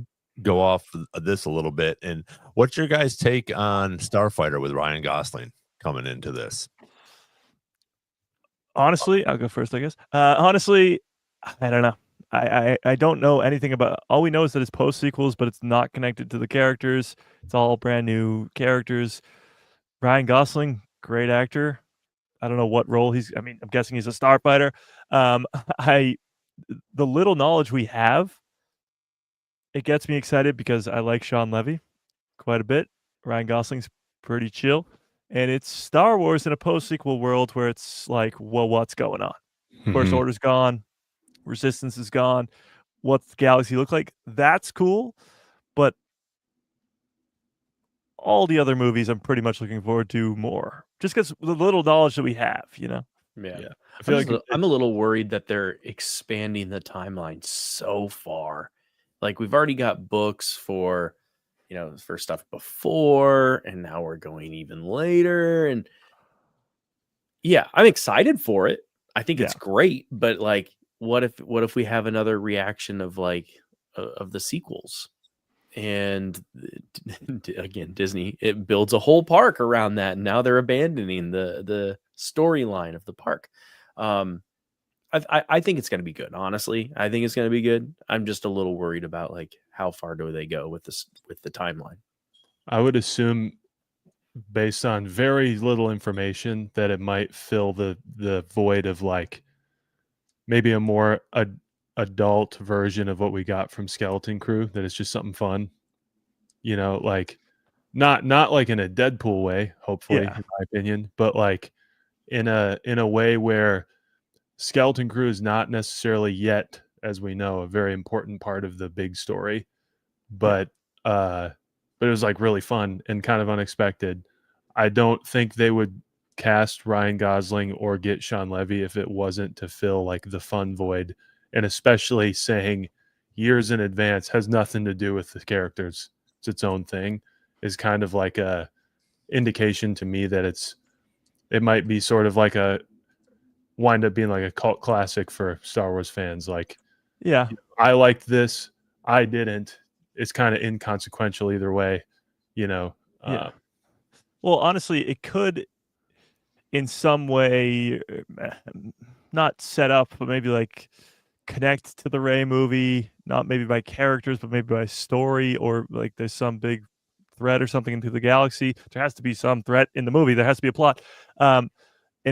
go off this a little bit. And what's your guys' take on Starfighter with Ryan Gosling coming into this? Honestly, I'll go first, I guess. Honestly, I don't know. I don't know anything about. All we know is that it's post sequels, but it's not connected to the characters. It's all brand new characters. Ryan Gosling, great actor. I don't know what role he's. I mean, I'm guessing he's a starfighter. The little knowledge we have, it gets me excited because I like Sean Levy quite a bit. Ryan Gosling's pretty chill, and it's Star Wars in a post sequel world where it's like, well, what's going on? First Order's gone. Resistance is gone. What's the galaxy look like? That's cool. But all the other movies I'm pretty much looking forward to more. Just because the little knowledge that we have, Yeah. I feel like I'm a little worried that they're expanding the timeline so far. Like we've already got books for stuff before, and now we're going even later. And yeah, I'm excited for it. I think it's great, but like, what if we have another reaction of like of the sequels? And again, Disney, it builds a whole park around that, and now they're abandoning the storyline of the park. I I think it's going to be good. Honestly, I think it's going to be good. I'm just a little worried about like how far do they go with the timeline. I would assume, based on very little information, that it might fill the void of like maybe a more adult version of what we got from Skeleton Crew. That it's just something fun, like not like in a Deadpool way, hopefully, in my opinion, but like in a way where Skeleton Crew is not necessarily yet, as we know, a very important part of the big story, but it was like really fun and kind of unexpected. I don't think they would cast Ryan Gosling or get Sean Levy if it wasn't to fill like the fun void, and especially saying years in advance has nothing to do with the characters. It's its own thing is kind of like a indication to me that it might be sort of like wind up being like a cult classic for Star Wars fans. Like, I liked this, I didn't. It's kind of inconsequential either way, Well, honestly, it could in some way not set up, but maybe like connect to the Rey movie, not maybe by characters, but maybe by story, or like there's some big threat or something into the galaxy. There has to be some threat in the movie. There has to be a plot. And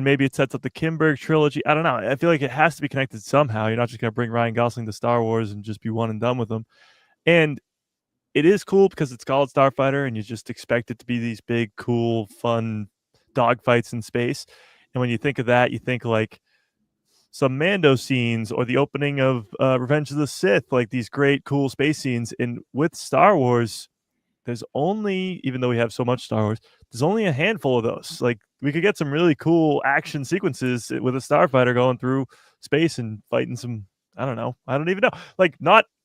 maybe it sets up the Kimberg trilogy. I don't know. I feel like it has to be connected somehow. You're not just going to bring Ryan Gosling to Star Wars and just be one and done with them. And it is cool because it's called Starfighter, and you just expect it to be these big, cool, fun dogfights in space. And when you think of that, you think like some Mando scenes or the opening of Revenge of the Sith, like these great, cool space scenes. And with Star Wars, there's only, even though we have so much Star Wars, there's only a handful of those. Like we could get some really cool action sequences with a starfighter going through space and fighting some, I don't know. I don't even know. Like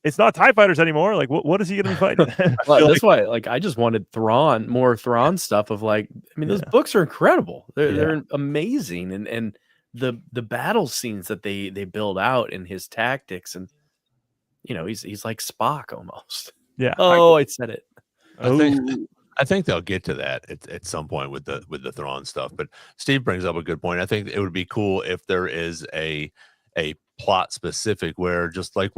it's not TIE fighters anymore. Like what is he going to be fighting? Well, that's why like I just wanted more Thrawn stuff of like, I mean, those books are incredible. They're amazing. And the battle scenes that they build out in his tactics, and he's like Spock almost. Yeah. I said it. I think they'll get to that at some point with the Thrawn stuff. But Steve brings up a good point. I think it would be cool if there is a plot specific where, just like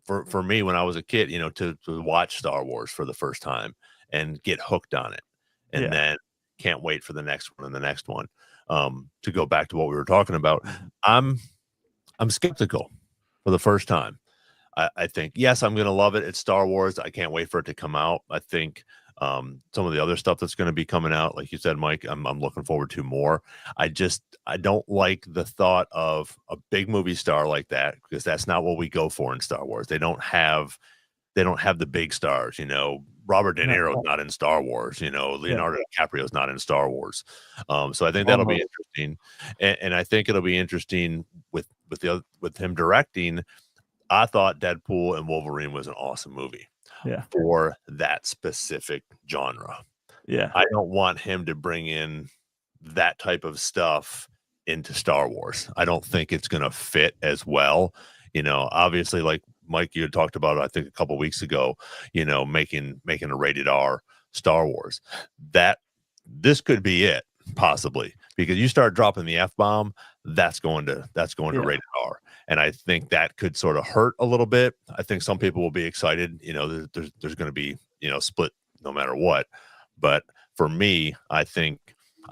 for me when I was a kid, to watch Star Wars for the first time and get hooked on it, and then can't wait for the next one and the next one. To go back to what we were talking about, I'm skeptical for the first time. I think, yes, I'm going to love it. It's Star Wars. I can't wait for it to come out. I think some of the other stuff that's going to be coming out, like you said, Mike, I'm looking forward to more. I don't like the thought of a big movie star like that, because that's not what we go for in Star Wars. They don't have the big stars, Robert De Niro's not in Star Wars, Leonardo DiCaprio's not in Star Wars. So I think that'll be interesting. And I think it'll be interesting with him directing. I thought Deadpool and Wolverine was an awesome movie for that specific genre. Yeah. I don't want him to bring in that type of stuff into Star Wars. I don't think it's going to fit as well. Obviously, like Mike, you had talked about, I think a couple weeks ago, making a rated R Star Wars. This could be it, possibly, because you start dropping the F-bomb, that's going to rated R. And I think that could sort of hurt a little bit. I think some people will be excited. There's going to be, split no matter what. But for me, I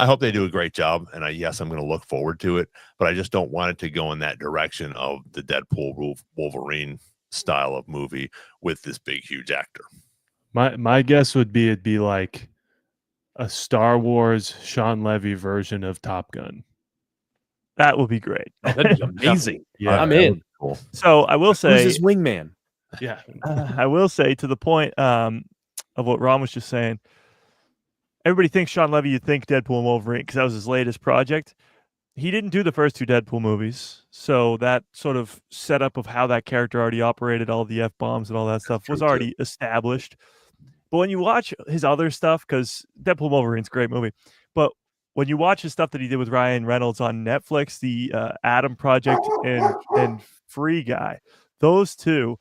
hope they do a great job. And I'm going to look forward to it. But I just don't want it to go in that direction of the Deadpool Wolverine style of movie with this big, huge actor. My guess would be it'd be like a Star Wars Sean Levy version of Top Gun. That would be great. Oh, that'd be amazing. Yeah, I'm in. Cool. So I will say, who's his wingman? Yeah, I will say, to the point of what Ron was just saying, everybody thinks Sean Levy, you think Deadpool and Wolverine, because that was his latest project. He didn't do the first two Deadpool movies, so that sort of setup of how that character already operated, all the F-bombs and all that stuff, was already established. But when you watch his other stuff, because Deadpool and Wolverine's a great movie, but when you watch his stuff that he did with Ryan Reynolds on Netflix, the Adam Project and Free Guy, those two,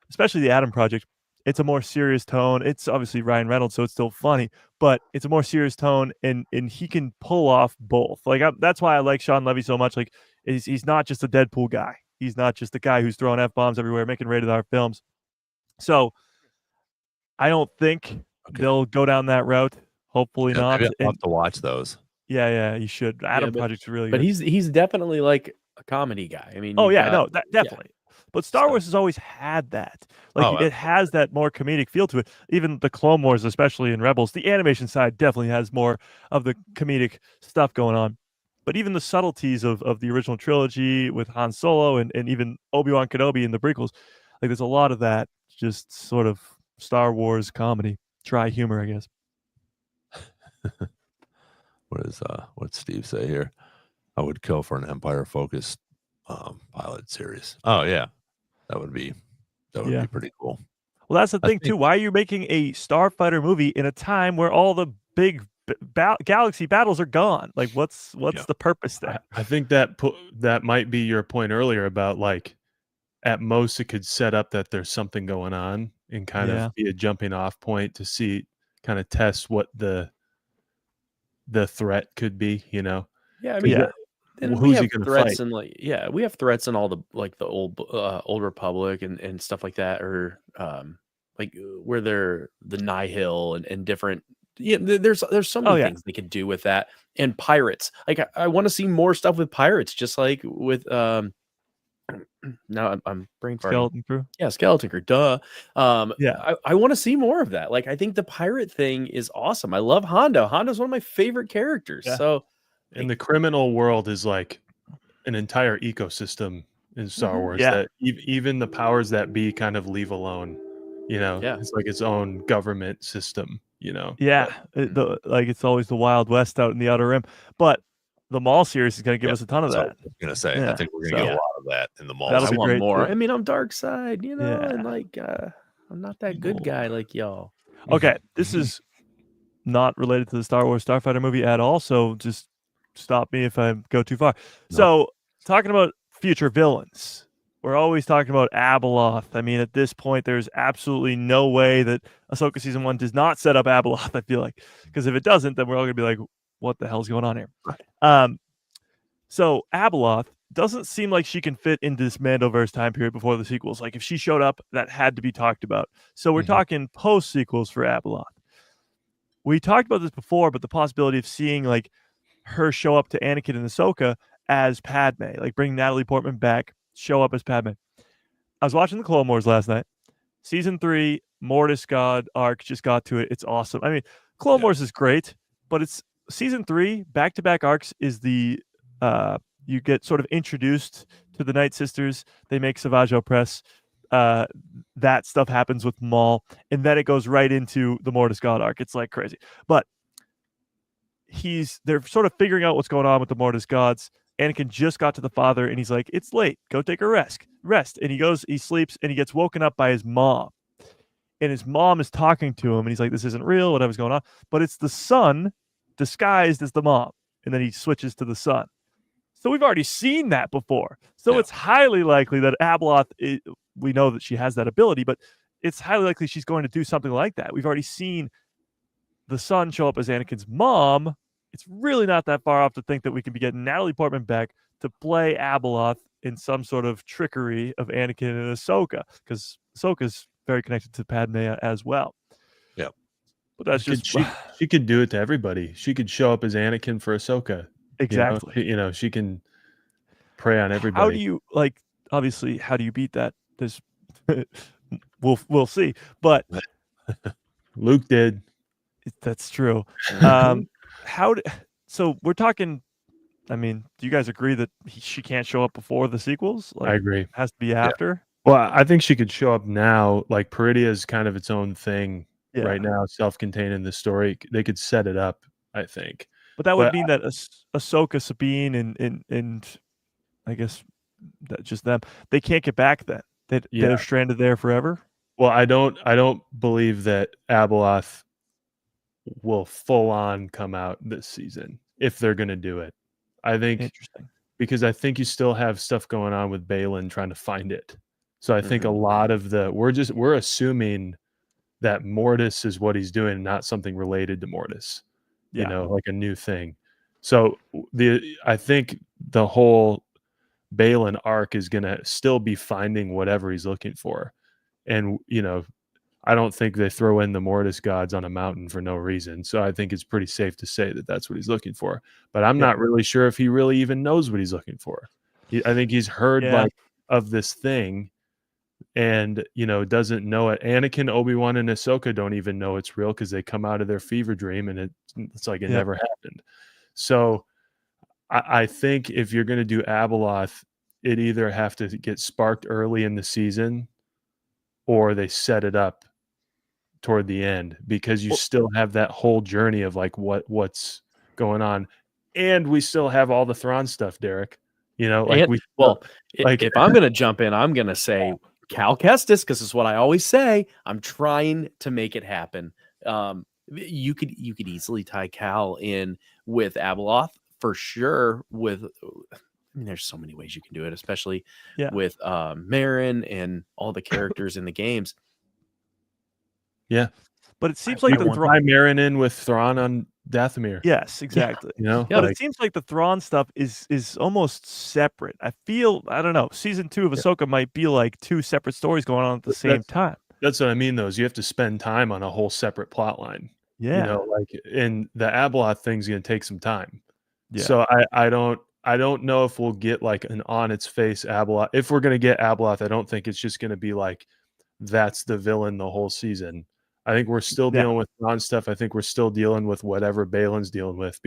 especially the Adam Project, it's a more serious tone. It's obviously Ryan Reynolds, so it's still funny, but it's a more serious tone, and he can pull off both. Like that's why I like Sean Levy so much. Like he's not just a Deadpool guy. He's not just the guy who's throwing F-bombs everywhere, making rated R films. So I don't think they'll go down that route. Hopefully not. Maybe I'll have to watch those. Yeah, you should. Adam Project's really good. But he's definitely like a comedy guy. I mean, definitely. But Star Wars has always had that. Like it has that more comedic feel to it. Even the Clone Wars, especially in Rebels, the animation side definitely has more of the comedic stuff going on. But even the subtleties of the original trilogy with Han Solo and even Obi-Wan Kenobi in the prequels, like there's a lot of that just sort of Star Wars comedy, dry humor, I guess. What's Steve say here? I would kill for an Empire focused pilot series. Oh yeah, that would be pretty cool. Well, that's the thing too. Why are you making a starfighter movie in a time where all the big galaxy battles are gone? Like, what's the purpose there? I think that might be your point earlier about like, at most it could set up that there's something going on and kind of be a jumping off point to see, kind of test what the threat could be, you know? Yeah, I mean, and who's he going to fight? And like, we have threats in all the like the old Republic and stuff like that, or like where they're the Nihil and different. Yeah, there's so many things they could do with that. And pirates, like I want to see more stuff with pirates, just like with now I'm brain farting. Skeleton Crew. Yeah, Skeleton Crew. Duh. I want to see more of that. Like I think the pirate thing is awesome. I love Hondo. Hondo's one of my favorite characters. Yeah. So, and the criminal world is like an entire ecosystem in Star Wars that even the powers that be kind of leave alone. You know, it's like its own government system. You know, like it's always the Wild West out in the Outer Rim, but the Maul series is going to give us a ton of that. I was going to say, I think we're going to get a lot of that in the Maul. That'll be great more. I mean, I'm dark side, you know, and like I'm not that good guy like y'all. Okay, this is not related to the Star Wars Starfighter movie at all, so just stop me if I go too far. No. So, talking about future villains, we're always talking about Abeloth. I mean, at this point, there's absolutely no way that Ahsoka Season 1 does not set up Abeloth, I feel like. Because if it doesn't, then we're all going to be like, what the hell's going on here? So Abeloth doesn't seem like she can fit into this Mandoverse time period before the sequels. Like if she showed up, that had to be talked about. So we're talking post sequels for Abeloth. We talked about this before, but the possibility of seeing like her show up to Anakin and Ahsoka as Padme, like bring Natalie Portman back, show up as Padme. I was watching the Clone Wars last night. Season 3, Mortis God arc, just got to it. It's awesome. I mean, Clone Wars is great, but it's Season 3, back-to-back arcs is the you get sort of introduced to the Night Sisters. They make Savage Opress. That stuff happens with Maul, and then it goes right into the Mortis God arc. It's like crazy. But they're sort of figuring out what's going on with the Mortis Gods. Anakin just got to the father, and he's like, it's late. Go take a rest. And he sleeps, and he gets woken up by his mom. And his mom is talking to him, and he's like, this isn't real, whatever's going on. But it's the son disguised as the mom, and then he switches to the son. So we've already seen that before. So it's highly likely that Abeloth, we know that she has that ability, but it's highly likely she's going to do something like that. We've already seen the son show up as Anakin's mom. It's really not that far off to think that we could be getting Natalie Portman back to play Abeloth in some sort of trickery of Anakin and Ahsoka, because Ahsoka's very connected to Padme as well. Yeah. But that's she could do it to everybody. She could show up as Anakin for Ahsoka. Exactly. You know, she can prey on everybody. How do you obviously how do you beat that? There's we'll see. But Luke did. That's true. So we're talking, I mean, do you guys agree that she can't show up before the sequels? Like, I agree. It has to be after. Well, I think she could show up now. Like Peridia is kind of its own thing right now, self-contained in the story. They could set it up, I think. But that would mean that Ahsoka, Sabine, and I guess that just them, they can't get back then. They're stranded there forever. Well, I don't believe that Abeloth will full on come out this season if they're going to do it. I think interesting because I think you still have stuff going on with Balin trying to find it. So I think a lot of we're assuming that Mortis is what he's doing, not something related to Mortis. You know, like a new thing. So I think the whole Balin arc is going to still be finding whatever he's looking for. And, I don't think they throw in the Mortis gods on a mountain for no reason. So I think it's pretty safe to say that that's what he's looking for. But I'm not really sure if he really even knows what he's looking for. I think he's heard of this thing and, doesn't know it. Anakin, Obi-Wan, and Ahsoka don't even know it's real because they come out of their fever dream and it's like it never happened. So I think if you're going to do Abeloth, it either have to get sparked early in the season or they set it up toward the end, because you still have that whole journey of like what's going on, and we still have all the Thrawn stuff, Derek. If I'm gonna jump in, I'm gonna say Cal Kestis, because it's what I always say. I'm trying to make it happen. You could easily tie Cal in with Abeloth for sure. There's so many ways you can do it, especially with Marin and all the characters in the games. Yeah, but it seems like the Thrawn Marin in with Thrawn on Dathomir. Yes, exactly. But it seems like the Thrawn stuff is almost separate. I don't know. Season 2 of Ahsoka might be like 2 separate stories going on at the same time. That's what I mean, though. Is you have to spend time on a whole separate plot line. Yeah, and the Abeloth thing's going to take some time. Yeah. So I don't know if we'll get like an on its face Abeloth. If we're going to get Abeloth, I don't think it's just going to be like that's the villain the whole season. I think we're still dealing with Thrawn stuff. I think we're still dealing with whatever Balin's dealing with,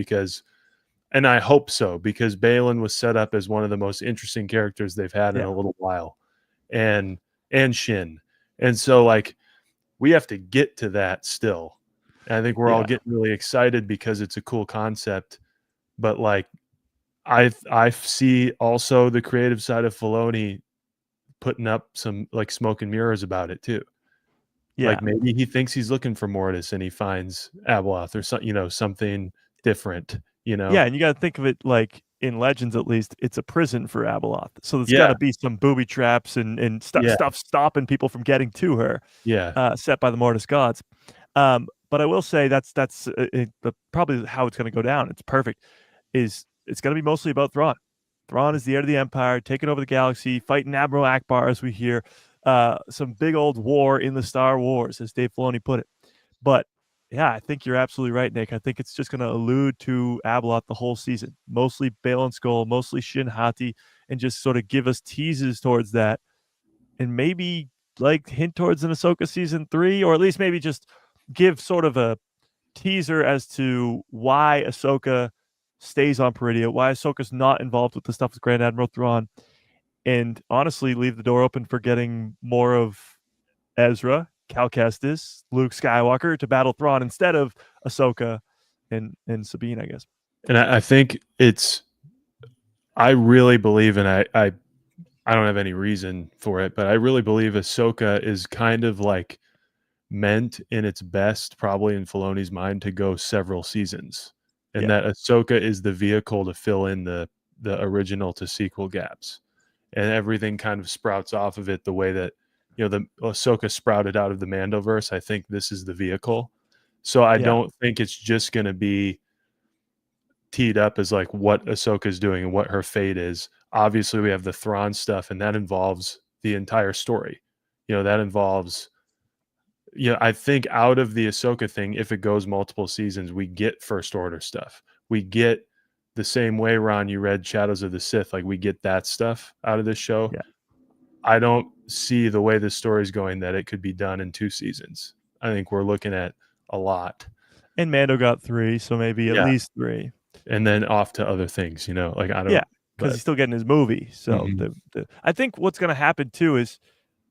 and I hope so, because Balin was set up as one of the most interesting characters they've had in a little while, and Shin, and so like we have to get to that still. And I think we're all getting really excited because it's a cool concept, but like I see also the creative side of Filoni putting up some like smoke and mirrors about it too. Yeah. Like maybe he thinks he's looking for Mortis and he finds Abeloth or something different, Yeah, and you got to think of it like in Legends, at least, it's a prison for Abeloth. So there's got to be some booby traps and stuff stopping people from getting to her. Set by the Mortis gods. But I will say that's probably how it's going to go down. It's perfect. It's going to be mostly about Thrawn. Thrawn is the heir of the Empire, taking over the galaxy, fighting Admiral Akbar, as we hear. Some big old war in the Star Wars, as Dave Filoni put it. But yeah, I think you're absolutely right, Nick. I think it's just going to allude to Abeloth the whole season, mostly Balin Skull, mostly Shin Hati, and just sort of give us teases towards that, and maybe like hint towards an Ahsoka season 3, or at least maybe just give sort of a teaser as to why Ahsoka stays on Peridia, why Ahsoka's not involved with the stuff with Grand Admiral Thrawn. And honestly, leave the door open for getting more of Ezra, Cal Kestis, Luke Skywalker to battle Thrawn instead of Ahsoka and Sabine, I guess. And I think I really believe, and I don't have any reason for it, but I really believe Ahsoka is kind of like meant in its best, probably in Filoni's mind, to go several seasons. And that Ahsoka is the vehicle to fill in the original to sequel gaps. And everything kind of sprouts off of it the way that, the Ahsoka sprouted out of the Mandoverse. I think this is the vehicle. So I don't think it's just going to be teed up as like what Ahsoka's doing and what her fate is. Obviously, we have the Thrawn stuff, and that involves the entire story. That involves, I think out of the Ahsoka thing, if it goes multiple seasons, we get First Order stuff. We get the same way, Ron, you read Shadows of the Sith, like we get that stuff out of this show. Yeah. I don't see the way the story's going that it could be done in 2 seasons. I think we're looking at a lot. And Mando got 3, so maybe at least 3. And then off to other things, like I don't. Yeah, because he's still getting his movie. So I think what's going to happen too is,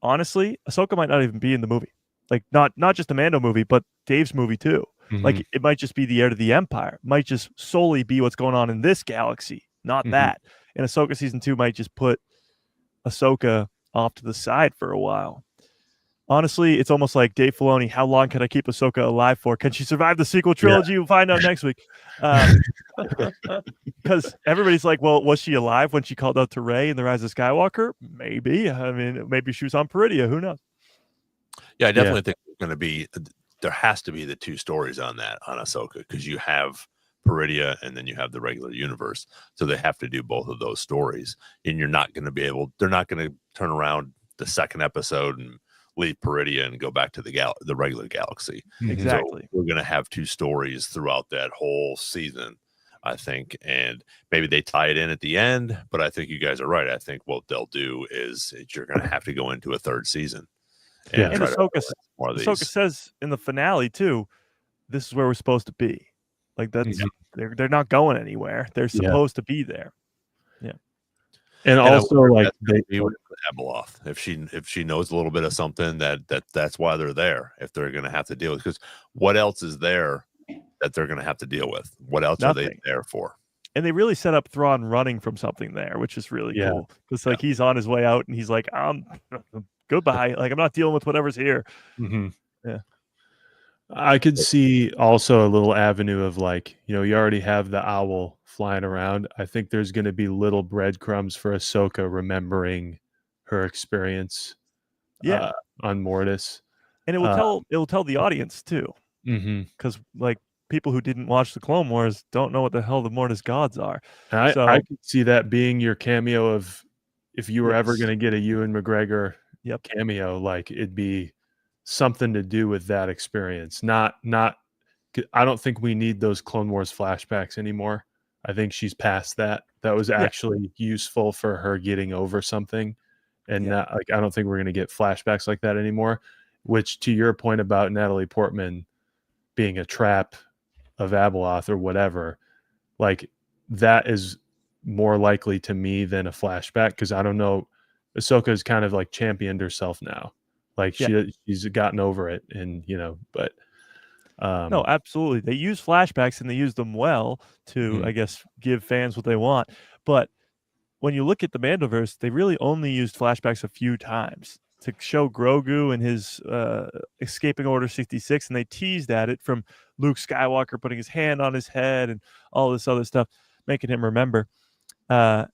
honestly, Ahsoka might not even be in the movie. Like not just the Mando movie, but Dave's movie too. Like it might just be the heir to the Empire. It might just solely be what's going on in this galaxy, not that. And Ahsoka season 2 might just put Ahsoka off to the side for a while. Honestly, it's almost like Dave Filoni. How long can I keep Ahsoka alive for? Can she survive the sequel trilogy? Yeah. We'll find out next week. Because everybody's like, well, was she alive when she called out to Rey in The Rise of Skywalker? Maybe. I mean, maybe she was on Peridia. Who knows? Yeah, I definitely think it's going to be. There has to be the 2 stories on Ahsoka, because you have Peridia, and then you have the regular universe. So they have to do both of those stories, and they're not going to turn around the second episode and leave Peridia and go back to the regular galaxy. Exactly. So we're going to have two stories throughout that whole season, I think, and maybe they tie it in at the end, but I think you guys are right. I think what they'll do is you're going to have to go into a third season. And try to Ahsoka, more of Ahsoka these. says in the finale too, this is where we're supposed to be. Like that's Yeah. they're not going anywhere. They're Yeah. supposed to be there. And I also, wonder if like, that's gonna be with Abeloth, if she knows a little bit of something that's why they're there. If they're going to have to deal with, because what else is there that they're going to have to deal with? What else are they Nothing. there for? And they really set up Thrawn running from something there, which is really Yeah. cool. Because like he's on his way out and he's like, goodbye. Like I'm not dealing with whatever's here. mhm. Yeah. I could see also a little avenue of like, you already have the owl flying around. I think there's going to be little breadcrumbs for Ahsoka remembering her experience Yeah. on Mortis. And it will tell the audience too. Mhm. Because like people who didn't watch the Clone Wars don't know what the hell the Mortis gods are. I So could see that being your cameo of if you were ever Yes. going to get a Ewan McGregor Yep. cameo, like it'd be something to do with that experience. Not I don't think we need those Clone Wars flashbacks anymore. I think she's past that. That was actually useful for her getting over something. And not like I don't think we're going to get flashbacks like that anymore, which to your point about Natalie Portman being a trap of Abeloth or whatever, like that is more likely to me than a flashback, because I don't know, Ahsoka's kind of like championed herself now, like she's gotten over it, and but no, absolutely. They use flashbacks and they use them well to, I guess, give fans what they want. But when you look at the Mandoverse, they really only used flashbacks a few times to show Grogu and his escaping Order 66, and they teased at it from Luke Skywalker putting his hand on his head and all this other stuff, making him remember. And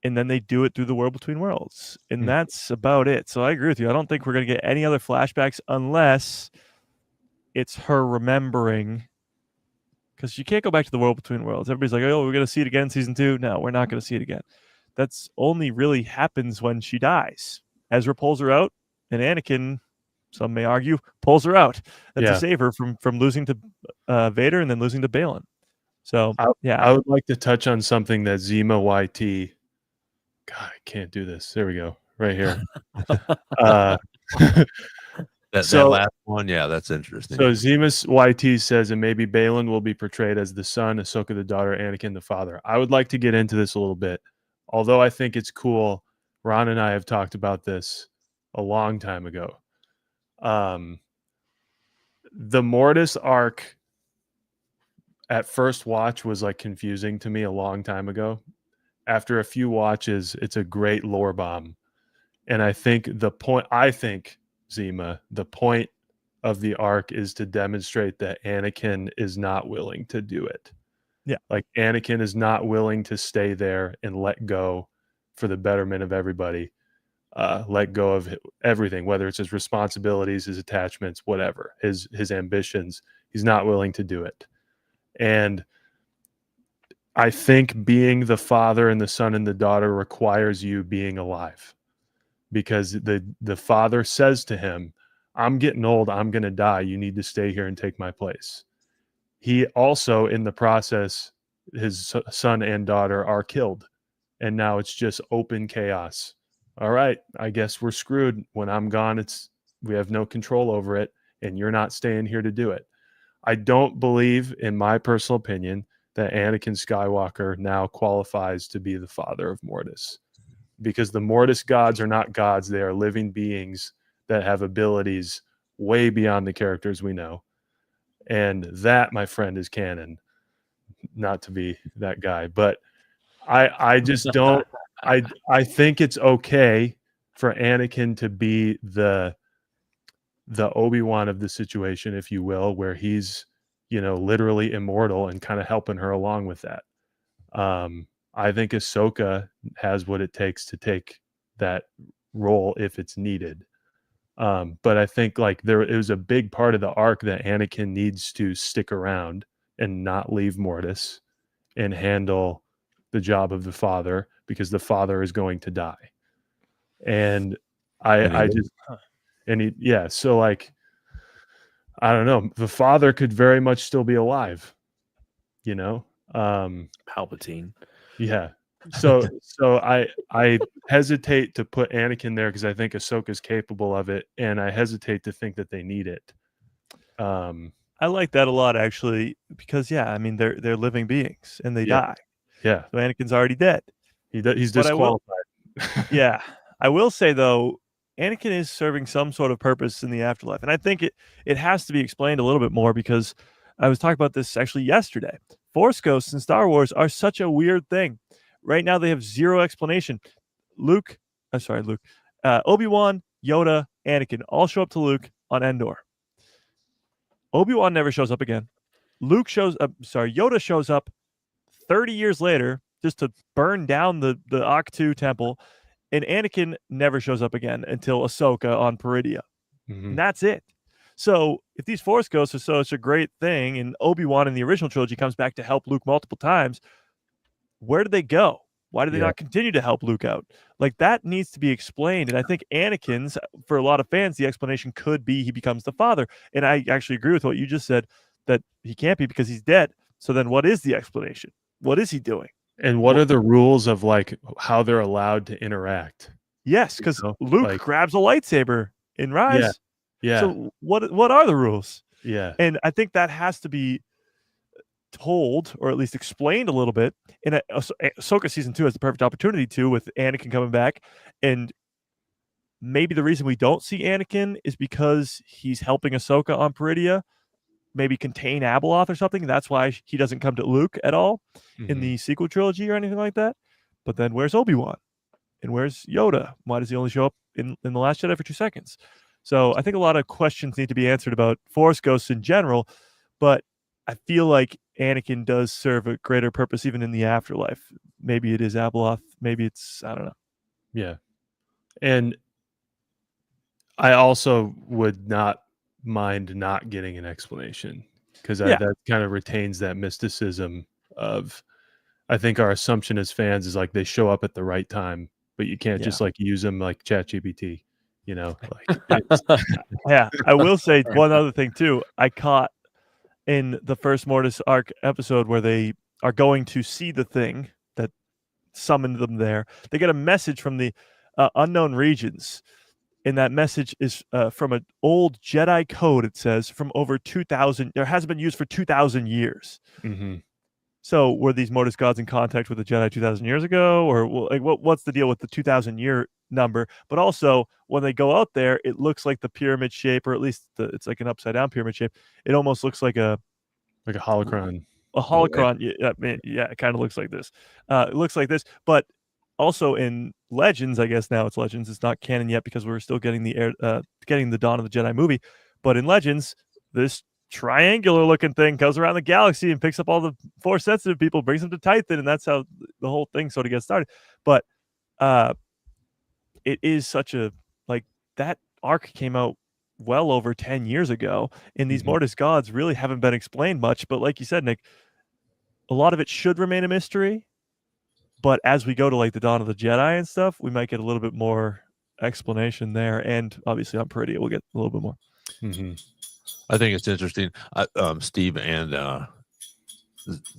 then they do it through the World Between Worlds, and that's about it. So I agree with you. I don't think we're going to get any other flashbacks unless it's her remembering, because you can't go back to the World Between Worlds. Everybody's like, oh, we're going to see it again in season 2. No, we're not going to see it again. That's only really happens when she dies. Ezra pulls her out, and Anakin, some may argue, pulls her out to save her from losing to Vader and then losing to Balin. So, I would like to touch on something that Zima YT, God, I can't do this. There we go. Right here. That last one, that's interesting. So Zemus YT says, and maybe Balin will be portrayed as the son, Ahsoka the daughter, Anakin the father. I would like to get into this a little bit, although I think it's cool. Ron and I have talked about this a long time ago. The Mortis arc at first watch was like confusing to me a long time ago. After a few watches, it's a great lore bomb. And I think Zima, the point of the arc is to demonstrate that Anakin is not willing to do it. Yeah. Like Anakin is not willing to stay there and let go for the betterment of everybody. Let go of everything, whether it's his responsibilities, his attachments, whatever, his ambitions. He's not willing to do it. And I think being the father and the son and the daughter requires you being alive, because the father says to him, I'm getting old. I'm going to die. You need to stay here and take my place. He also, in the process, his son and daughter are killed. And now it's just open chaos. All right, I guess we're screwed. When I'm gone, we have no control over it, and you're not staying here to do it. I don't believe, in my personal opinion, that Anakin Skywalker now qualifies to be the father of Mortis, because the Mortis gods are not gods. They are living beings that have abilities way beyond the characters we know. And that, my friend, is canon. Not to be that guy, but I just don't. I think it's okay for Anakin to be the Obi-Wan of the situation, if you will, where he's, literally immortal and kind of helping her along with that. I think Ahsoka has what it takes to take that role if it's needed. But I think like it was a big part of the arc that Anakin needs to stick around and not leave Mortis and handle the job of the father, because the father is going to die. And I just, and he, yeah, so like, I don't know, the father could very much still be alive, you know? Palpatine. Yeah. So I hesitate to put Anakin there because I think Ahsoka's capable of it, and I hesitate to think that they need it. I like that a lot, actually, because I mean they're living beings and they Yeah. die. Yeah. So Anakin's already dead. He's But I will- disqualified. I will say though, Anakin is serving some sort of purpose in the afterlife, and I think it has to be explained a little bit more, because I was talking about this actually yesterday. Force ghosts in Star Wars are such a weird thing. Right now, they have zero explanation. Obi-Wan, Yoda, Anakin all show up to Luke on Endor. Obi-Wan never shows up again. Yoda shows up 30 years later just to burn down the Ahch-To temple, and Anakin never shows up again until Ahsoka on Peridea. And that's it. So if these Force ghosts are such a great thing, and Obi-Wan in the original trilogy comes back to help Luke multiple times, where do they go? Why do they not continue to help Luke out? Like, that needs to be explained. And I think Anakin's, for a lot of fans, the explanation could be he becomes the father. And I actually agree with what you just said, that he can't be because he's dead. So then what is the explanation? What is he doing? And what are the rules of like how they're allowed to interact? Yes, because Luke grabs a lightsaber in Rise. Yeah. So what are the rules? Yeah. And I think that has to be told, or at least explained a little bit. And Ahsoka season 2 has the perfect opportunity to, with Anakin coming back. And maybe the reason we don't see Anakin is because he's helping Ahsoka on Peridea, maybe contain Abeloth or something. That's why he doesn't come to Luke at all in the sequel trilogy or anything like that. But then where's Obi-Wan? And where's Yoda? Why does he only show up in The Last Jedi for 2 seconds? So I think a lot of questions need to be answered about Force ghosts in general, but I feel like Anakin does serve a greater purpose even in the afterlife. Maybe it is Abeloth. Maybe it's, I don't know. Yeah. And I also would not mind not getting an explanation, because that kind of retains that mysticism of, I think our assumption as fans is like they show up at the right time, but you can't just like use them like ChatGPT, you know? Like, yeah. I will say one other thing too. I caught in the first Mortis arc episode where they are going to see the thing that summoned them there. They get a message from the unknown regions. And that message is from an old Jedi code, it says, from over 2,000. There hasn't been used for 2,000 years. So were these Mortis gods in contact with the Jedi 2,000 years ago? Or like, what's the deal with the 2,000 year number? But also, when they go out there, it looks like the pyramid shape, or at least it's like an upside down pyramid shape. It almost looks like a holocron. A holocron. It kind of looks like this. It looks like this. But also in Legends, I guess now it's Legends. It's not canon yet because we're still getting the Dawn of the Jedi movie. But in Legends, this triangular looking thing goes around the galaxy and picks up all the Force sensitive people, brings them to Titan, and that's how the whole thing sort of gets started. But it is such a, like, that arc came out well over 10 years ago, and these Mortis gods really haven't been explained much. But like you said, Nick, a lot of it should remain a mystery. But as we go to like the Dawn of the Jedi and stuff, we might get a little bit more explanation there. And obviously on Peridea, we'll get a little bit more. I think it's interesting. Steve and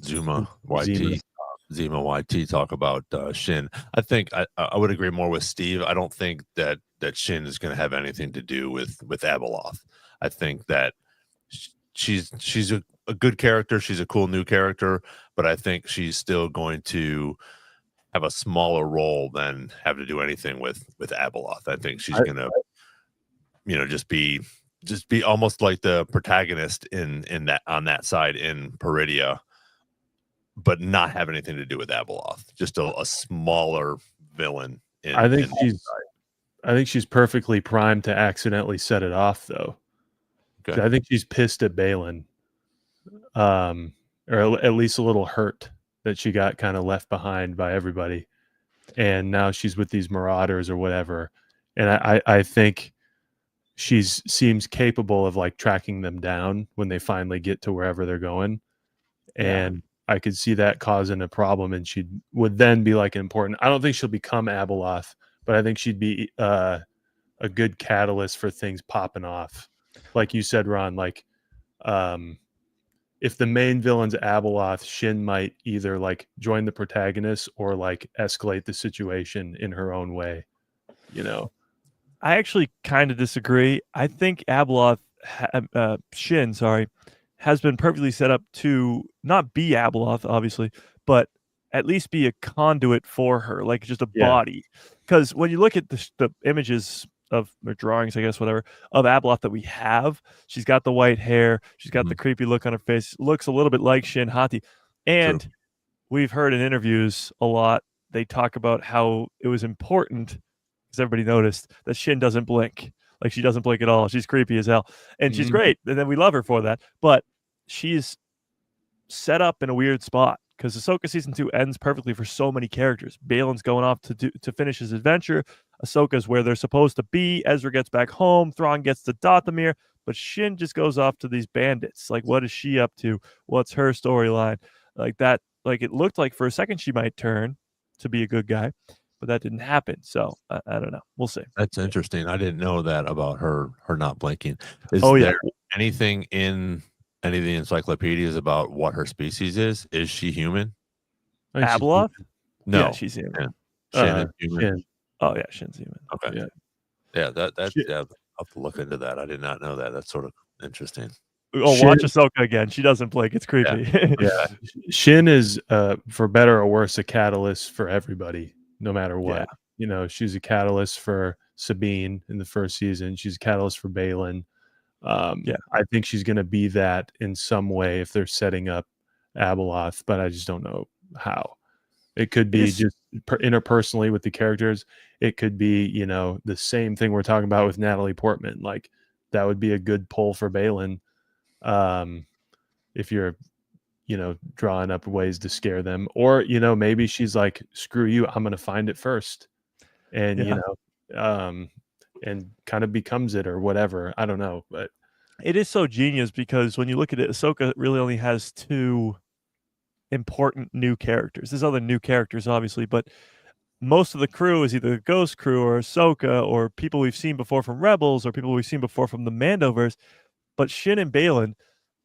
Zima YT talk about Shin. I think I would agree more with Steve. I don't think that Shin is going to have anything to do with Abeloth. I think that she's a good character. She's a cool new character, but I think she's still going to have a smaller role than have to do anything with Abeloth. I think she's going to, just be almost like the protagonist in that, on that side in Peridea, but not have anything to do with Abeloth. Just a smaller villain. I think she's perfectly primed to accidentally set it off, though. Okay. I think she's pissed at Balin, or at least a little hurt that she got kind of left behind by everybody, and now she's with these marauders or whatever. And I think seems capable of like tracking them down when they finally get to wherever they're going. and I could see that causing a problem, and she would then be like important. I don't think she'll become Abeloth, but I think she'd be a good catalyst for things popping off. Like you said, Ron, like if the main villain's Abeloth, Shin might either like join the protagonist or like escalate the situation in her own way, you know. I actually kind of disagree. I think Abeloth, Shin, has been perfectly set up to not be Abeloth, obviously, but at least be a conduit for her, like just a body. Because when you look at the images or drawings, I guess, whatever, of Abeloth that we have, she's got the white hair, she's got the creepy look on her face, looks a little bit like Shin Hati. And we've heard in interviews a lot, they talk about how it was important, because everybody noticed, that Shin doesn't blink. Like, she doesn't blink at all. She's creepy as hell. And she's great. And then we love her for that. But she's set up in a weird spot, because Ahsoka season 2 ends perfectly for so many characters. Balin's going off to finish his adventure. Ahsoka's where they're supposed to be. Ezra gets back home. Thrawn gets to Dathomir. But Shin just goes off to these bandits. Like, what is she up to? What's her storyline? Like that. Like, it looked like for a second she might turn to be a good guy, but that didn't happen. So I don't know. We'll see. That's interesting. I didn't know that about her not blinking. Is there anything in any of the encyclopedias about what her species is? Is she human? Abeloth? No. Yeah, she's human. Shin is human. Shin. Oh, yeah, Shin's human. Okay. Yeah, I'll have to look into that. I did not know that. That's sort of interesting. Oh, watch Ahsoka again. She doesn't blink. It's creepy. Yeah. Shin is, for better or worse, a catalyst for everybody, no matter what. Yeah. You know, she's a catalyst for Sabine in the first season. She's a catalyst for Balin. I think she's going to be that in some way if they're setting up Abeloth, but I just don't know how. It could be just interpersonally with the characters. It could be, you know, the same thing we're talking about with Natalie Portman. Like, that would be a good pull for Balin. If you're, you know, drawing up ways to scare them, or, you know, maybe she's like, screw you, I'm going to find it first. And, you know, and kind of becomes it or whatever. I don't know, but it is so genius, because when you look at it, Ahsoka really only has 2 important new characters. There's other new characters, obviously, but most of the crew is either the Ghost crew or Ahsoka or people we've seen before from Rebels or people we've seen before from the Mandoverse. But Shin and Balin,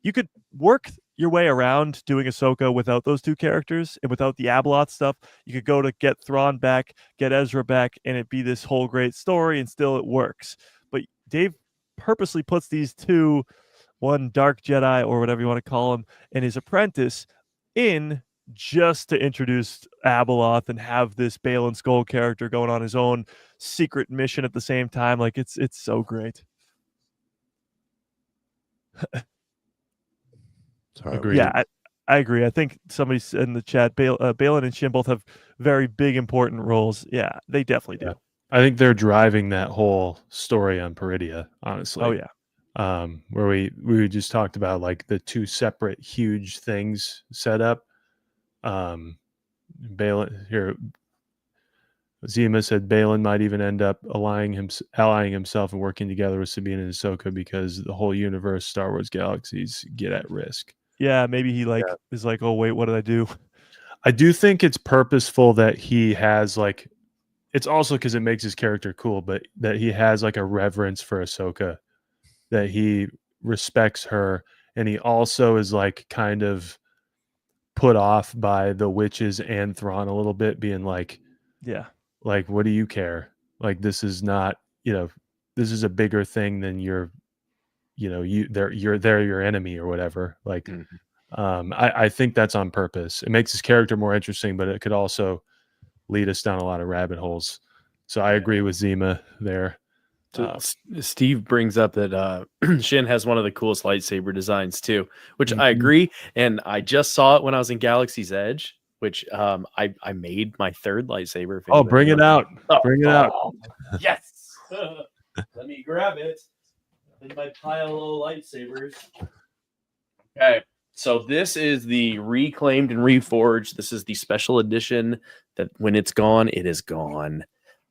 you could work your way around doing Ahsoka without those 2 characters and without the Abeloth stuff. You could go to get Thrawn back, get Ezra back, and it'd be this whole great story, and still it works. But Dave purposely puts these 2, one dark Jedi or whatever you want to call him, and his apprentice in just to introduce Abeloth and have this Balin Skull character going on his own secret mission at the same time. Like, it's so great. Agreed. Yeah, I agree. I think somebody in the chat, Balin and Shin both have very big, important roles. Yeah, they definitely do. I think they're driving that whole story on Peridia, honestly. Oh, yeah. Where we just talked about like the 2 separate huge things set up. Balin here, Zima said Balin might even end up allying himself and working together with Sabine and Ahsoka, because the whole universe, Star Wars galaxies, get at risk. Yeah, maybe he is like, oh wait, what did I do? I do think it's purposeful that he has like, it's also because it makes his character cool, but that he has like a reverence for Ahsoka, that he respects her, and he also is like kind of put off by the witches and Thrawn a little bit, being like, like, what do you care? Like, this is not, you know, this is a bigger thing than your, you know, they're your enemy or whatever. Like, I think that's on purpose. It makes his character more interesting, but it could also lead us down a lot of rabbit holes. So I agree with Zima there. So Steve brings up that Shin has one of the coolest lightsaber designs too, which I agree. And I just saw it when I was in Galaxy's Edge, which I made my 3rd lightsaber. Oh, bring it out. Bring it out. Yes. Let me grab it in my pile of lightsabers. Okay. So this is the reclaimed and reforged. This is the special edition that when it's gone, it is gone.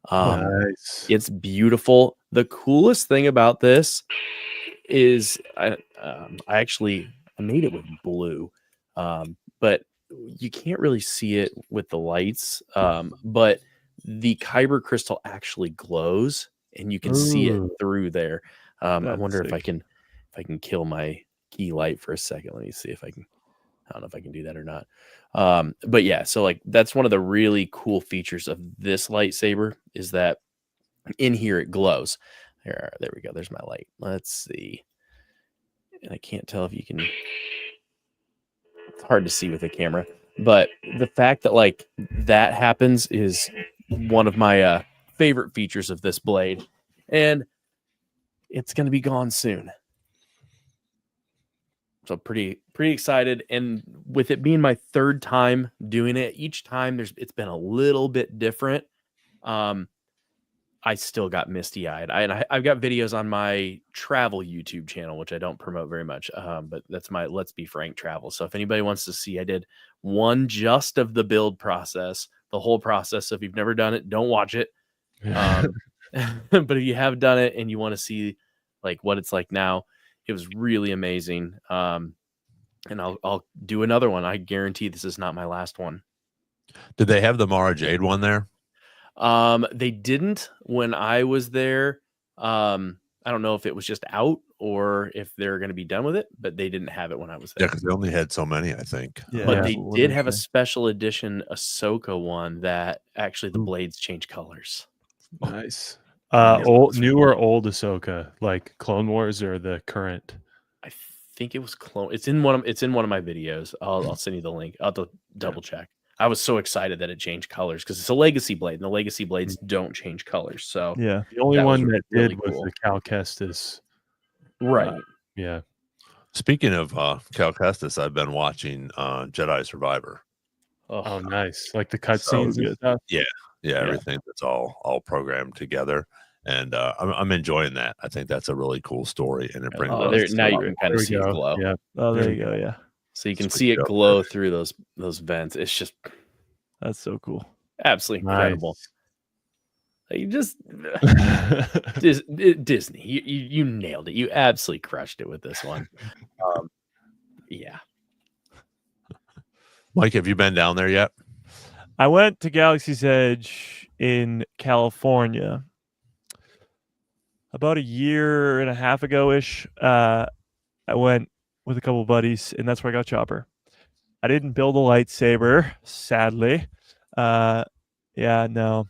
Nice. It's beautiful. The coolest thing about this is I made it with blue. But you can't really see it with the lights. But the kyber crystal actually glows, and you can see it Ooh. through there. I That's wonder if sick. I can kill my key light for a second. Let me see if I can. I don't know if I can do that or not. But yeah, so like that's one of the really cool features of this lightsaber is that in here it glows. There we go. There's my light. Let's see. And I can't tell if you can. It's hard to see with the camera, but the fact that like that happens is one of my favorite features of this blade, and it's going to be gone soon. So pretty excited, and with it being my third time doing it, each time it's been a little bit different. I still got misty-eyed. I've got videos on my travel YouTube channel, which I don't promote very much, but that's my Let's Be Frank travel. So if anybody wants to see, I did one just of the build process, the whole process. So if you've never done it, don't watch it. But if you have done it and you want to see like what it's like now, it was really amazing. And I'll do another one. I guarantee this is not my last one. Did they have the Mara Jade one there? They didn't when I was there. I don't know if it was just out or if they're going to be done with it, but they didn't have it when I was Yeah, there. because they only had so many, I think. Yeah, But yeah, they what did did have a they say? special edition Ahsoka one that actually the Ooh. blades change colors. Nice. Yeah. New or old Ahsoka, like Clone Wars or the current? I think it was clone. It's in one of my videos. I'll send you the link. I'll have to double check. I was so excited that it changed colors because it's a legacy blade, and the legacy blades don't change colors. So Yeah. The only That was one that really did was cool. the Cal Kestis. right. Yeah. Speaking of Cal Kestis, I've been watching Jedi Survivor. Oh, nice. Like the So cutscenes and good. stuff. Yeah, everything that's all programmed together, and I'm enjoying that. I think that's a really cool story, and it brings Oh, us there now you to- can kind There of we see it go. glow. Yeah. Oh, There there we you go. Yeah. So you can Sweet see it joke. glow through those vents. It's just That's so cool. absolutely incredible. You just Nice. Disney, you nailed it. You absolutely crushed it with this one. Yeah. Mike, have you been down there yet? I went to Galaxy's Edge in California about a year and a half ago ish. I went with a couple buddies, and that's where I got Chopper. I didn't build a lightsaber, sadly. Yeah, no.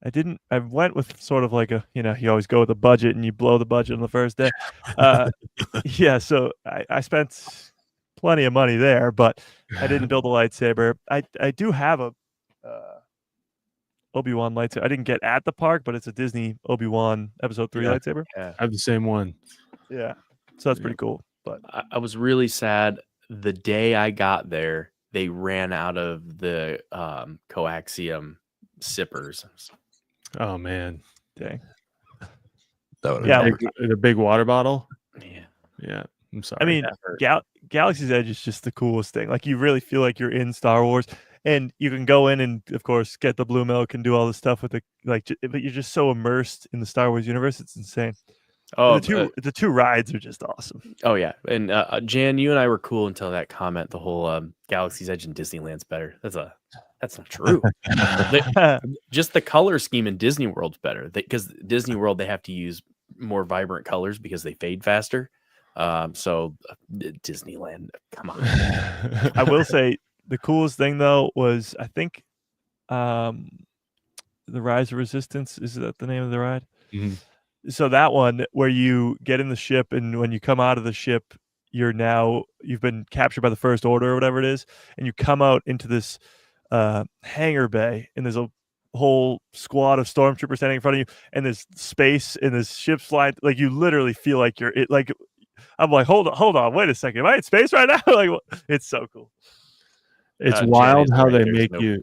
I didn't. I went with sort of like you always go with a budget and you blow the budget on the first day. Yeah, so I spent plenty of money there, but I didn't build a lightsaber. I do have a Obi-Wan lightsaber. I didn't get at the park, but it's a Disney Obi-Wan Episode 3 Yeah. lightsaber. Yeah. I have the same one. Yeah, so that's pretty cool. But I was really sad the day I got there. They ran out of the coaxium sippers. Oh man. dang, That would Yeah, The big water bottle. Yeah. Yeah. I'm sorry. I mean, that hurt. Galaxy's Edge is just the coolest thing. Like you really feel like you're in Star Wars, and you can go in and, of course, get the blue milk and do all the stuff with but you're just so immersed in the Star Wars universe. It's insane. Oh, The two rides are just awesome. oh yeah. And Jan, you and I were cool until that comment. The whole Galaxy's Edge and Disneyland's better. That's not true. Just the color scheme in Disney World's better because Disney World they have to use more vibrant colors because they fade faster. So Disneyland, come on. I will say the coolest thing though was I think the Rise of Resistance, is that the name of the ride? Mhm. So that one where you get in the ship and when you come out of the ship, you've been captured by the First Order or whatever it is, and you come out into this hangar bay and there's a whole squad of stormtroopers standing in front of you and there's space and there's ships flying, like you literally feel like you're it. Like I'm like, hold on, wait a second, am I in space right now? Like it's so cool. It's Jan wild is how right. they There's make no- you.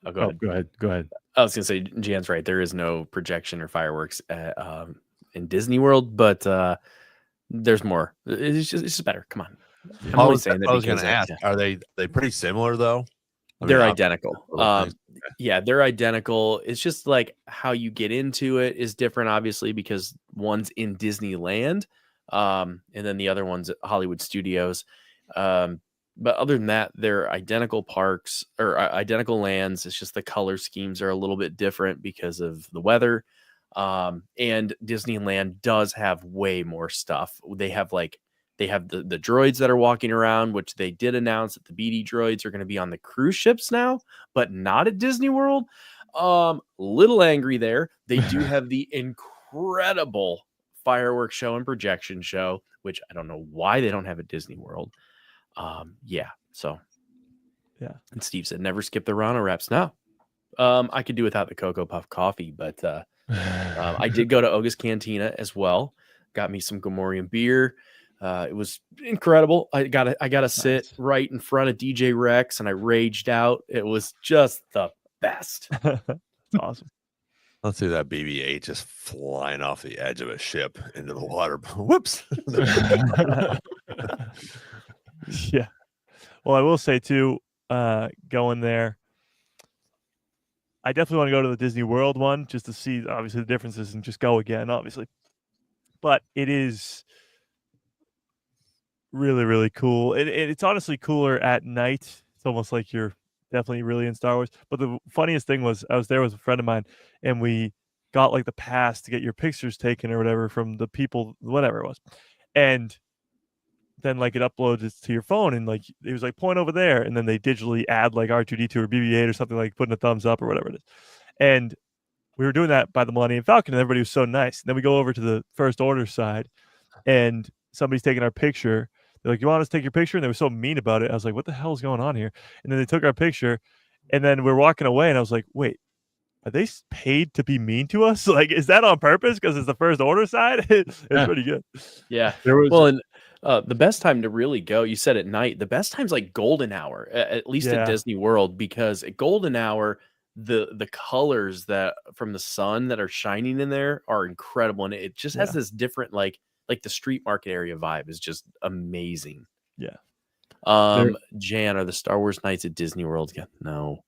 Oh, go Oh, ahead. go ahead. I was gonna say Jan's right. There is no projection or fireworks in Disney World, but there's more. It's just better. Come on. I'm I only was, saying that I was going because to ask, are they pretty similar though? I they're mean, identical. little things. Yeah, they're identical. It's just like how you get into it is different, obviously, because one's in Disneyland, and then the other one's at Hollywood Studios. But other than that, they're identical parks or identical lands. It's just the color schemes are a little bit different because of the weather. And Disneyland does have way more stuff. They have the droids that are walking around, which they did announce that the BD droids are going to be on the cruise ships now, but not at Disney World. Little angry there. They do have the incredible fireworks show and projection show, which I don't know why they don't have at Disney World. So Yeah. And Steve said, never skip the Rana wraps. No, I could do without the Cocoa Puff coffee, but I did go to Oga's Cantina as well. Got me some Gomorian beer. It was incredible. I gotta sit right in front of DJ Rex, and I raged out. It was just the best. That's awesome. Let's see that BB-8 just flying off the edge of a ship into the water. Whoops. Yeah. Well, I will say too, going there, I definitely want to go to the Disney World one just to see obviously the differences and just go again, obviously. But it is really, really cool. It's honestly cooler at night. It's almost like you're definitely really in Star Wars. But the funniest thing was I was there with a friend of mine, and we got like the pass to get your pictures taken or whatever from the people, whatever it was. And then like it uploads it to your phone, and like it was like point over there, and then they digitally add like R2D2 or BB-8 or something, like putting a thumbs up or whatever it is. And we were doing that by the Millennium Falcon, and everybody was so nice. And then we go over to the First Order side, and somebody's taking our picture. They're like, "You want us to take your picture?" And they were so mean about it. I was like, "What the hell is going on here?" And then they took our picture, and then we're walking away, and I was like, "Wait, are they paid to be mean to us? Like, is that on purpose? Because it's the First Order side." It's pretty good. Yeah. There was Well, and the best time to really go, you said at night, the best time's like golden hour, at least at Disney World, because at golden hour, the colors that from the sun that are shining in there are incredible. And it just has this different, like the street market area vibe is just amazing. Yeah. Jan, are the Star Wars nights at Disney World again? No.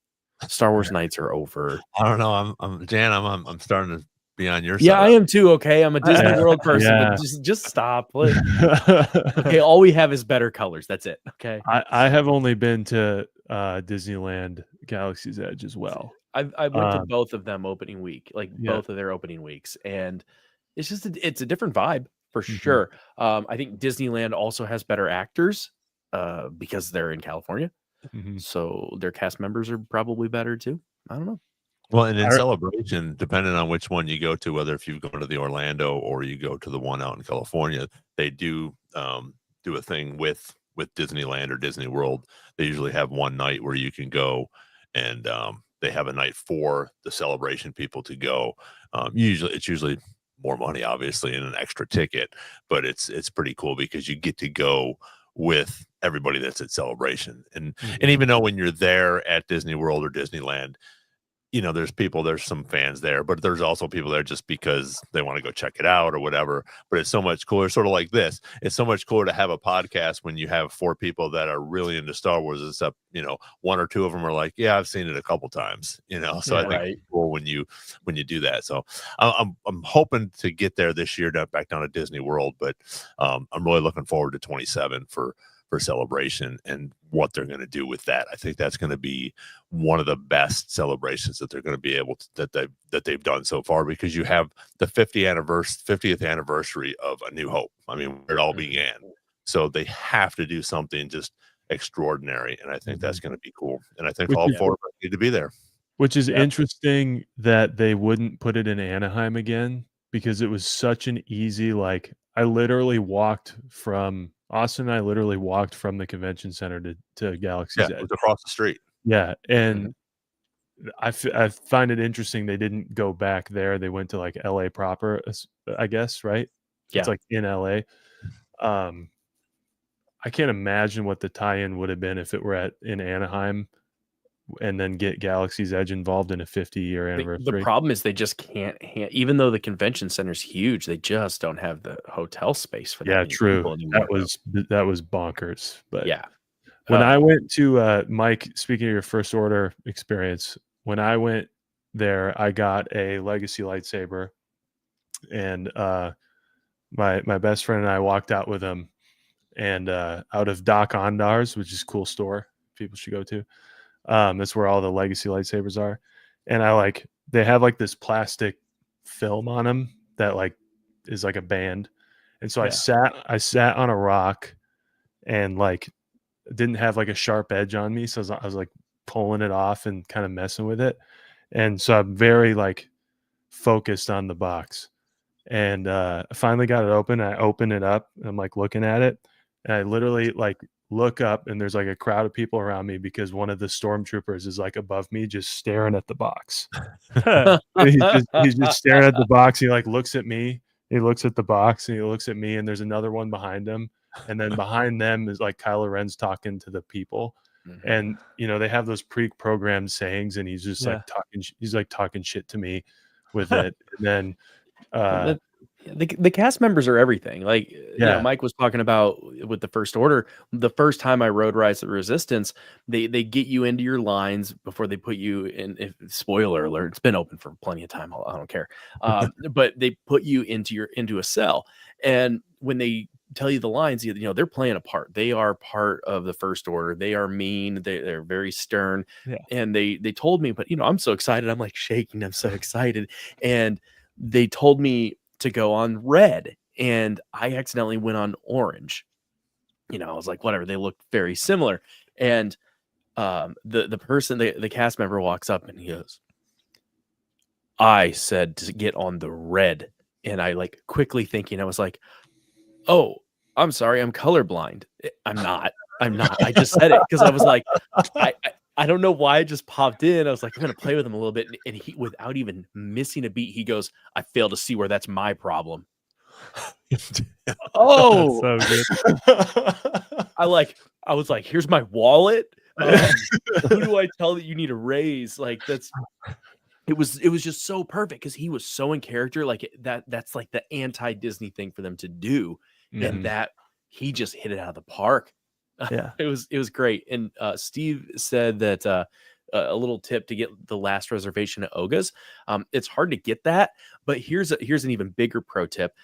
Star Wars nights are over. I don't know. I'm starting to be on your side. Yeah, I am too. Okay, I'm a Disney World person, but just stop. Okay, all we have is better colors. That's it. Okay. I have only been to Disneyland Galaxy's Edge as well. I went to both of them opening week, both of their opening weeks, and it's just it's a different vibe for sure. I think Disneyland also has better actors because they're in California, so their cast members are probably better too. I don't know. Well, and in Celebration, depending on which one you go to, whether if you go to the Orlando or you go to the one out in California, they do a thing with Disneyland or Disney World. They usually have one night where you can go, and they have a night for the Celebration people to go. It's usually more money, obviously, and an extra ticket, but it's pretty cool because you get to go with everybody that's at Celebration, and even though when you're there at Disney World or Disneyland, there's some fans there, but there's also people there just because they want to go check it out or whatever. But it's so much cooler, sort of like this. It's so much cooler to have a podcast when you have 4 people that are really into Star Wars, except, 1 or 2 of them are like, yeah, I've seen it a couple times, so I think it's cool when you do that. So I'm hoping to get there this year, back down to Disney World, but I'm really looking forward to 27 for Celebration and what they're going to do with that. I think that's going to be one of the best celebrations that they're going to be able to, that they've done so far, because you have the 50th anniversary of A New Hope. I mean, where it all began. So they have to do something just extraordinary, and I think that's going to be cool. And I think all 4 of us need to be there. Which is interesting that they wouldn't put it in Anaheim again, because it was such an easy, Austin and I literally walked from the convention center to Galaxy's Edge. It was across the street. Yeah, and I find it interesting they didn't go back there. They went to like LA proper, I guess, right? Yeah. It's like in LA. I can't imagine what the tie-in would have been if it were in Anaheim, and then get Galaxy's Edge involved in a 50-year anniversary. The problem is they just can't, even though the convention center's huge, they just don't have the hotel space for that. Yeah, true. That was bonkers. But when I went to Mike, speaking of your First Order experience, when I went there, I got a Legacy lightsaber, and my best friend and I walked out with him, and out of Doc Ondar's, which is a cool store people should go to. That's where all the legacy lightsabers are. And they have like this plastic film on them that like is like a band. And so I sat on a rock and like didn't have like a sharp edge on me. So I was like pulling it off and kind of messing with it. And so I'm very like focused on the box. And I finally got it open. I opened it up and I'm like looking at it. And I literally like look up and there's like a crowd of people around me because one of the stormtroopers is like above me just staring at the box. he's just staring at the box. He like looks at me. He looks at the box and he looks at me, and there's another one behind him. And then behind them is like Kylo Ren's talking to the people. Mm-hmm. And they have those pre-programmed sayings, and he's just like talking shit to me with it. And then the cast members are everything. Like, Mike was talking about with the First Order. The first time I rode Rise of the Resistance, they get you into your lines before they put you in. Spoiler alert, it's been open for plenty of time. I don't care. But they put you into a cell, and when they tell you the lines, they're playing a part. They are part of the First Order. They are mean. They're very stern. Yeah. And they told me, but I'm so excited. I'm like shaking. I'm so excited. And they told me to go on red, and I accidentally went on orange. I was like, whatever. They look very similar. And the person, the cast member walks up and he goes, I said to get on the red. And I like quickly thinking, I was like, oh, I'm sorry, I'm colorblind. I'm not. I just said it because I was like, I don't know why it just popped in. I was like, I'm going to play with him a little bit. And he, without even missing a beat, he goes, I fail to see where that's my problem. Oh, that's so good. I was like, here's my wallet. Who do I tell that you need a raise? Like it was just so perfect because he was so in character. Like that's like the anti-Disney thing for them to do. Mm-hmm. And that he just hit it out of the park. Yeah, it was great. And Steve said that a little tip to get the last reservation at Oga's. It's hard to get that, but here's an even bigger pro tip.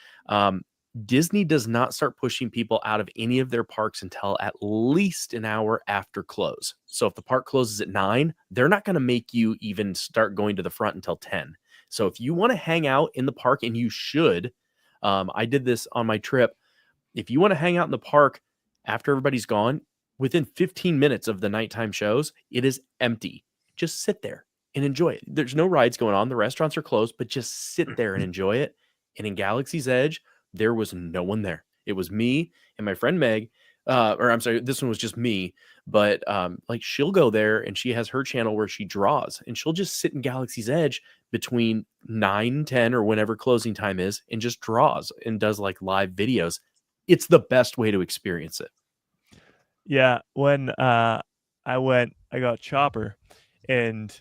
Disney does not start pushing people out of any of their parks until at least an hour after close. So if the park closes at 9, they're not going to make you even start going to the front until 10. So if you want to hang out in the park, and you should, I did this on my trip. If you want to hang out in the park after everybody's gone, within 15 minutes of the nighttime shows, it is empty. Just sit there and enjoy it. There's no rides going on. The restaurants are closed, but just sit there and enjoy it. And in Galaxy's Edge, there was no one there. It was me and my friend Meg. Or I'm sorry, this one was just me. But like she'll go there and she has her channel where she draws. And she'll just sit in Galaxy's Edge between 9 and 10 or whenever closing time is and just draws and does like live videos. It's the best way to experience it. Yeah, when I got Chopper, and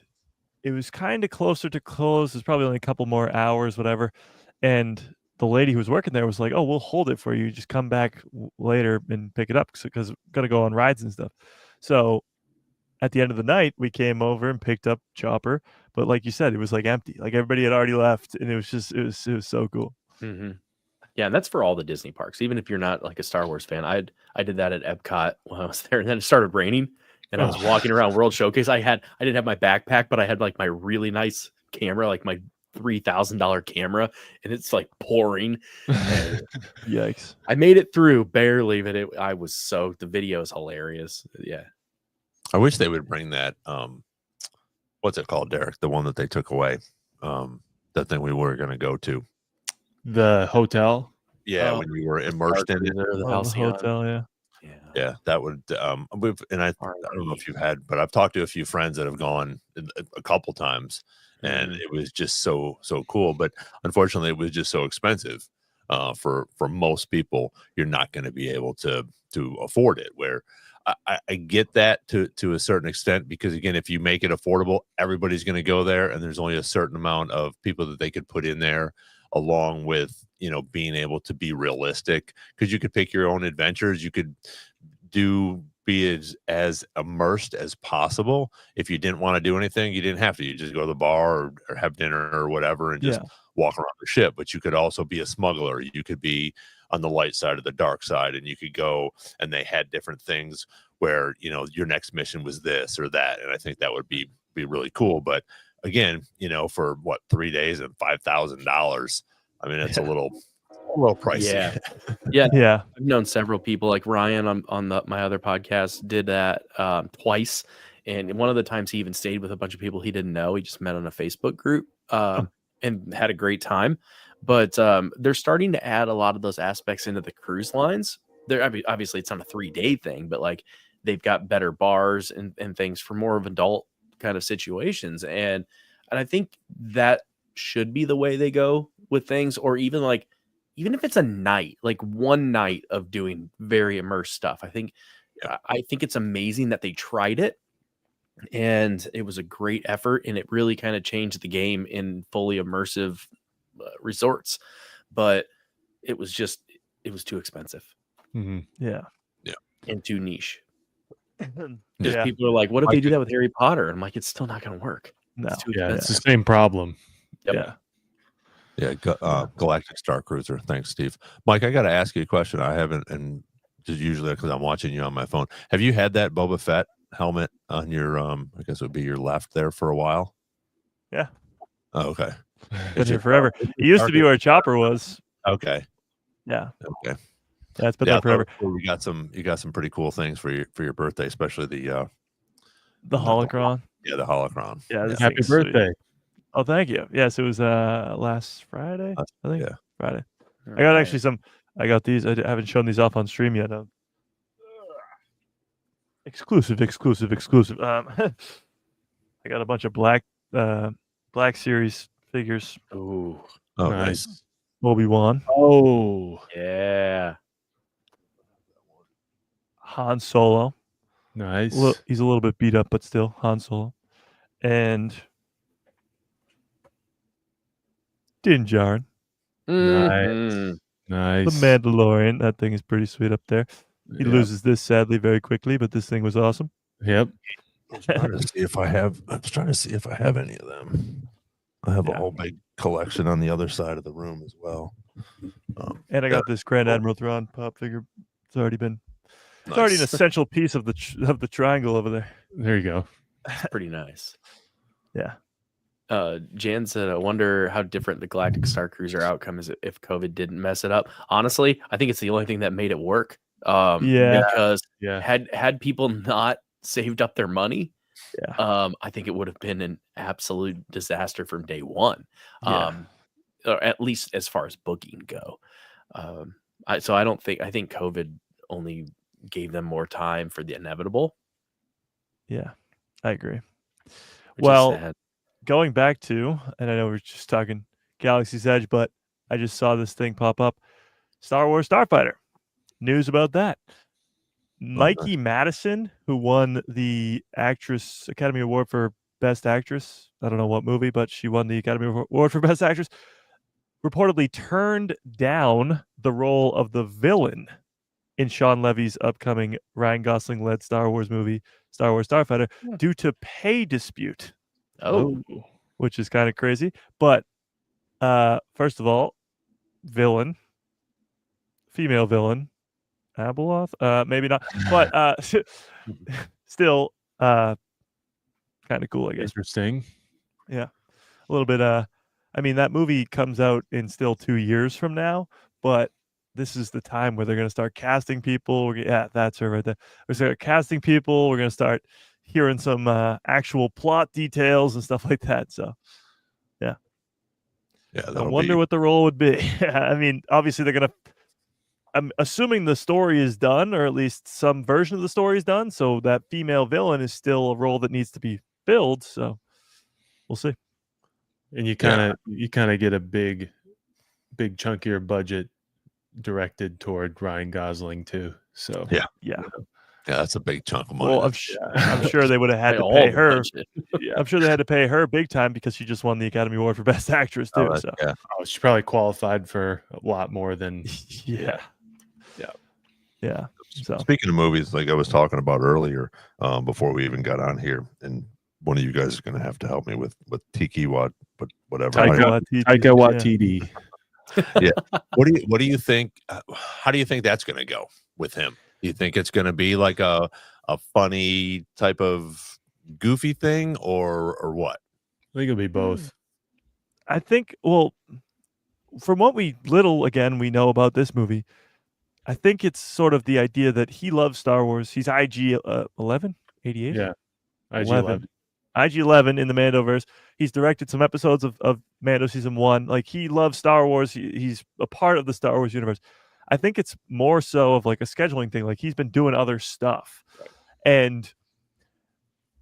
it was kind of closer to close. It's probably only a couple more hours, whatever. And the lady who was working there was like, "Oh, we'll hold it for you. Just come back later and pick it up because we're gonna go on rides and stuff." So at the end of the night, we came over and picked up Chopper. But like you said, it was like empty. Like everybody had already left, and it was so cool. Mm-hmm. Yeah, and that's for all the Disney parks. Even if you're not like a Star Wars fan, I did that at Epcot when I was there, and then it started raining, and I was walking around World Showcase. I didn't have my backpack, but I had like my really nice camera, like my $3,000 camera, and it's like pouring. Yikes! I made it through barely, but I was soaked. The video is hilarious. Yeah, I wish they would bring that. What's it called, Derek? The one that they took away. That thing we were going to go to. The hotel. Yeah, when you were immersed in it. The hotel, yeah, that would I don't know if you've had, but I've talked to a few friends that have gone a couple times, and it was just so cool. But unfortunately, it was just so expensive. For most people, you're not going to be able to afford it. Where I get that to a certain extent, because again, if you make it affordable, everybody's going to go there, and there's only a certain amount of people that they could put in there, along with being able to be realistic, because you could pick your own adventures. You could be as immersed as possible. If you didn't want to do anything, you didn't have to. You just go to the bar or have dinner or whatever and just walk around the ship, but you could also be a smuggler. You could be on the light side or the dark side, and you could go, and they had different things where, you know, your next mission was this or that. And I think that would be really cool. But again, you know, for what, 3 days and $5,000, I mean, it's a little pricey. Yeah. Yeah. Yeah. I've known several people like Ryan on my other podcast did that twice. And one of the times he even stayed with a bunch of people he didn't know. He just met on a Facebook group and had a great time. But they're starting to add a lot of those aspects into the cruise lines. I mean, obviously, it's not a 3-day thing, but like they've got better bars and things for more of adult kind of situations. And I think that should be the way they go with things, or even if it's a night, like one night of doing very immersed stuff. I think it's amazing that they tried it, and it was a great effort, and it really kind of changed the game in fully immersive resorts. But it was too expensive. Mm-hmm. Yeah. And too niche. Yeah. People are like, what if they do that with Harry Potter? I'm like, it's still not going to work. No. It's too Yeah, it's expensive. the same problem. Yep. Yeah. Galactic Star Cruiser. Thanks, Steve. Mike, I got to ask you a question. I haven't, and just usually because I'm watching you on my phone. Have you had that Boba Fett helmet on your, I guess it would be your left there for a while? Yeah. Oh, okay. Been here forever. It used to be where Chopper was. Okay. Yeah. Okay. Yeah, it's been there forever. You got some pretty cool things for your birthday, especially the holocron. Yeah, the holocron. Yeah, this Happy thing's sweet. birthday. Oh, thank you. Yes, it was last Friday. I think. Yeah. Friday. I got actually I got these. I haven't shown these off on stream yet. Exclusive. I got a bunch of Black Series figures. Ooh. Oh, Nice. Obi-Wan, Oh, Yeah. Han Solo. nice. He's a little bit beat up, but still Han Solo. And Din Djarin, Mhm. Nice. the Mandalorian. That thing is pretty sweet up there. He Yep. loses this sadly very quickly, but this thing was awesome. Yep. I'm trying to see if I have any of them. I have a whole big collection on the other side of the room as well. And I got this Grand Admiral Thrawn pop figure. It's already an essential piece of the triangle over there. There you go. It's pretty nice. Yeah. Jan said, I wonder how different the Galactic Star Cruiser outcome is if COVID didn't mess it up. Honestly, I think it's the only thing that made it work. Because had people not saved up their money, I think it would have been an absolute disaster from day one. Or at least as far as booking go. I think COVID only gave them more time for the inevitable. Yeah, I agree. Which is sad. Going back to, and I know we're just talking Galaxy's Edge, but I just saw this thing pop up. Star Wars Starfighter. News about that. Mikey Madison, who won the Academy Award for Best Actress. I don't know what movie, but she won the Academy Award for Best Actress. Reportedly turned down the role of the villain in Sean Levy's upcoming Ryan Gosling-led Star Wars movie, Star Wars Starfighter, due to pay dispute. Oh. Which is kind of crazy. But first of all, female villain, Abeloth, maybe not, but still kind of cool, I guess. Interesting. Yeah, a little bit. I mean, that movie comes out in still 2 years from now, but this is the time where they're going to start casting people. Yeah, that's her right there. We're start casting people. We're going to start hearing some actual plot details and stuff like that. So, yeah. I wonder what the role would be. I mean, obviously they're going to. I'm assuming the story is done, or at least some version of the story is done. So that female villain is still a role that needs to be filled. So we'll see. And you kind of get a big chunkier budget directed toward Ryan Gosling too. So yeah, that's a big chunk of money. Well, I'm sure they would have had to pay her. I'm sure they had to pay her big time because she just won the Academy Award for Best Actress too. She probably qualified for a lot more than. Yeah. So speaking of movies, like I was talking about earlier, before we even got on here, and one of you guys is going to have to help me with Tiki what, but whatever. Taika Waititi. Yeah. What do you think? How do you think that's going to go with him? Do you think it's going to be like a funny type of goofy thing, or what? I think it'll be both. I think, well, from what we know about this movie, I think it's sort of the idea that he loves Star Wars. He's IG 11, 88? Yeah, IG-11. IG-11 in the Mandoverse. He's directed some episodes of Mando Season 1. Like, he loves Star Wars. He's a part of the Star Wars universe. I think it's more so of like a scheduling thing. Like, he's been doing other stuff. Right. And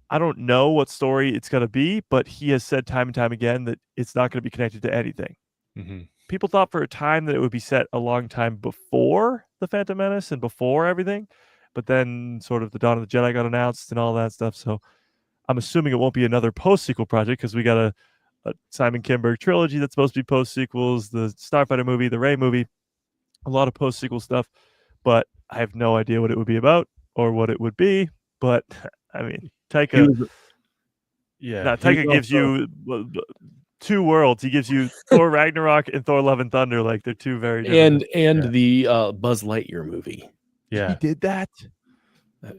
I don't know what story it's going to be, but he has said time and time again that it's not going to be connected to anything. Mm-hmm. People thought for a time that it would be set a long time before The Phantom Menace and before everything, but then sort of the Dawn of the Jedi got announced and all that stuff. So I'm assuming it won't be another post-sequel project because we got a Simon Kinberg trilogy that's supposed to be post-sequels, the Starfighter movie, the Rey movie, a lot of post-sequel stuff, but I have no idea what it would be about or what it would be. But I mean, Taika gives you two worlds. He gives you Thor Ragnarok and Thor Love and Thunder. Like, they're two very different. And the Buzz Lightyear movie. Yeah, he did that.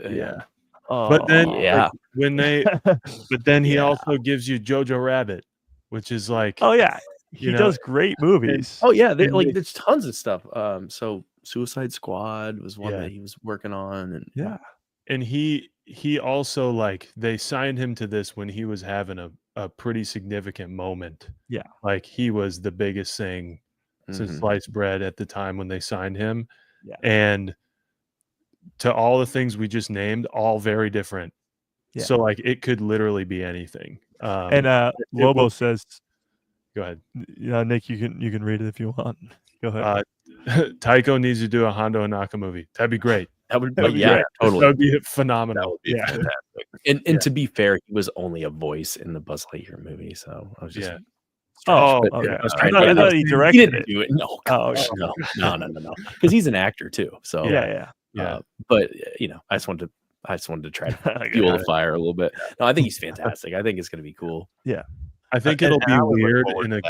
Yeah. Oh, but then he also gives you Jojo Rabbit, which is like, oh yeah, he does great movies. There's tons of stuff. So Suicide Squad was one that he was working on, and and he also, like, they signed him to this when he was having a pretty significant moment. Yeah, like, he was the biggest thing since sliced bread at the time when they signed him. Yeah, and to all the things we just named, all very different. Yeah. So, like, it could literally be anything. And Lobo says, "Go ahead, Nick. You can read it if you want. Go ahead." Taiko needs to do a Hondo Hanaka movie. That'd be great. That'd be totally. That would be phenomenal. That would be fantastic. And to be fair, he was only a voice in the Buzz Lightyear movie, so I was just. I thought he directed it. Do it. No, no. Because he's an actor too. So but I just wanted to try to fuel the fire a little bit. No, I think he's fantastic. I think it's going to be cool. Yeah, I think it'll be weird in a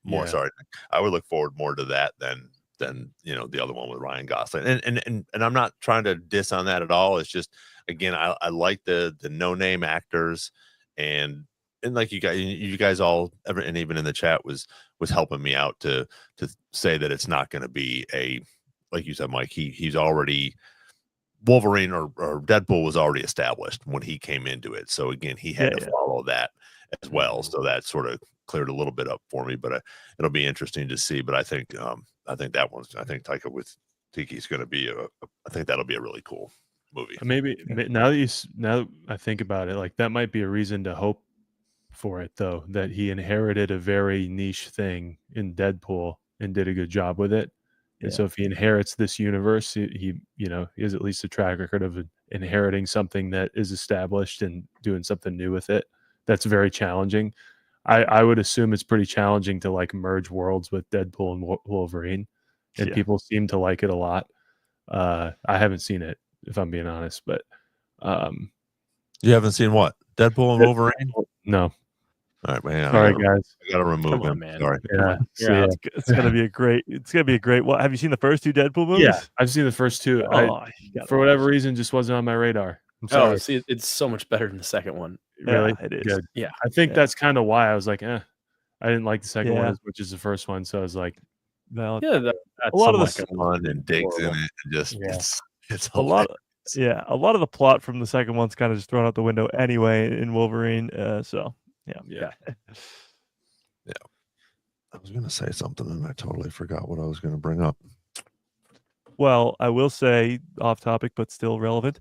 more. Sorry, I would look forward more to that than the other one with Ryan Gosling. And I'm not trying to diss on that at all. It's just, again, I like the no-name actors, and like you guys all, and even in the chat was helping me out to say that it's not going to be a, like you said, Mike, he's already, Wolverine or Deadpool was already established when he came into it. So again, he had to follow that as well. So that sort of cleared a little bit up for me, but it'll be interesting to see. But I think Taika with Tiki is going to be I think that'll be a really cool movie. Maybe now that I think about it, like, that might be a reason to hope for it, though, that he inherited a very niche thing in Deadpool and did a good job with it. And so if he inherits this universe, he has at least a track record of inheriting something that is established and doing something new with it. That's very challenging. I would assume it's pretty challenging to, like, merge worlds with Deadpool and Wolverine, and people seem to like it a lot. I haven't seen it, if I'm being honest, but you haven't seen what? Deadpool and Wolverine? No. All right, man. Sorry, guys. I gotta remove him, man. Sorry. Yeah. It's gonna be a great. Well, have you seen the first two Deadpool movies? Yeah, I've seen the first two. For whatever reason, just wasn't on my radar. I'm sorry. Oh, see, it's so much better than the second one. Really? It is. Good. Yeah. I think that's kind of why I was like, I didn't like the second one as much as the first one. So I was like, well, that's a lot of the fun and digs in it, and just it's a lot. A lot of the plot from the second one's kind of just thrown out the window anyway in Wolverine. So yeah. I was gonna say something and I totally forgot what I was gonna bring up. Well, I will say, off topic but still relevant,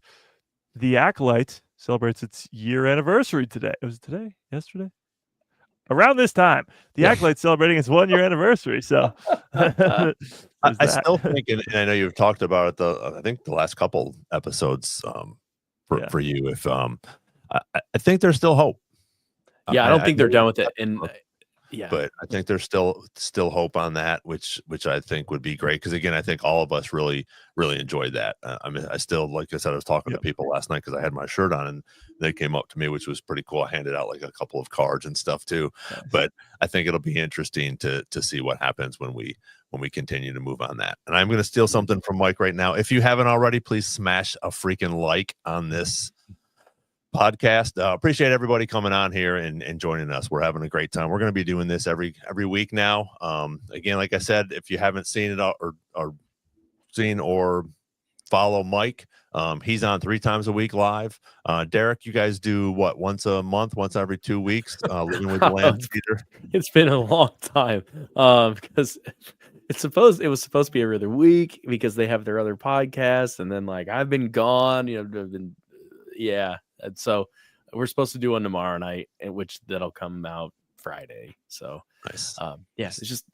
The Acolyte celebrates its year anniversary today. Was it today? Yesterday? Around this time, The Acolyte's celebrating its 1 year anniversary. So I still think, and I know you've talked about it, I think the last couple episodes for you. If I think there's still hope. I don't think they're done with it. And Yeah. But I think there's still hope on that, which I think would be great. Because again, I think all of us really enjoyed that. I mean, I still, like I said, I was talking to people last night because I had my shirt on, and they came up to me, which was pretty cool. I handed out like a couple of cards and stuff too. Nice. But I think it'll be interesting to see what happens when we continue to move on that. And I'm going to steal something from Mike right now. If you haven't already, please smash a freaking like on this podcast. Appreciate everybody coming on here and joining us. We're having a great time. We're going to be doing this every week now. Again, like I said, if you haven't seen it or follow Mike, he's on 3 times a week live. Derek, you guys do what, once a month, once every 2 weeks, living with the land leader? It's been a long time because it was supposed to be every other week because they have their other podcasts, and then like I've been gone, and so we're supposed to do one tomorrow night, which that'll come out Friday. So Nice. it's just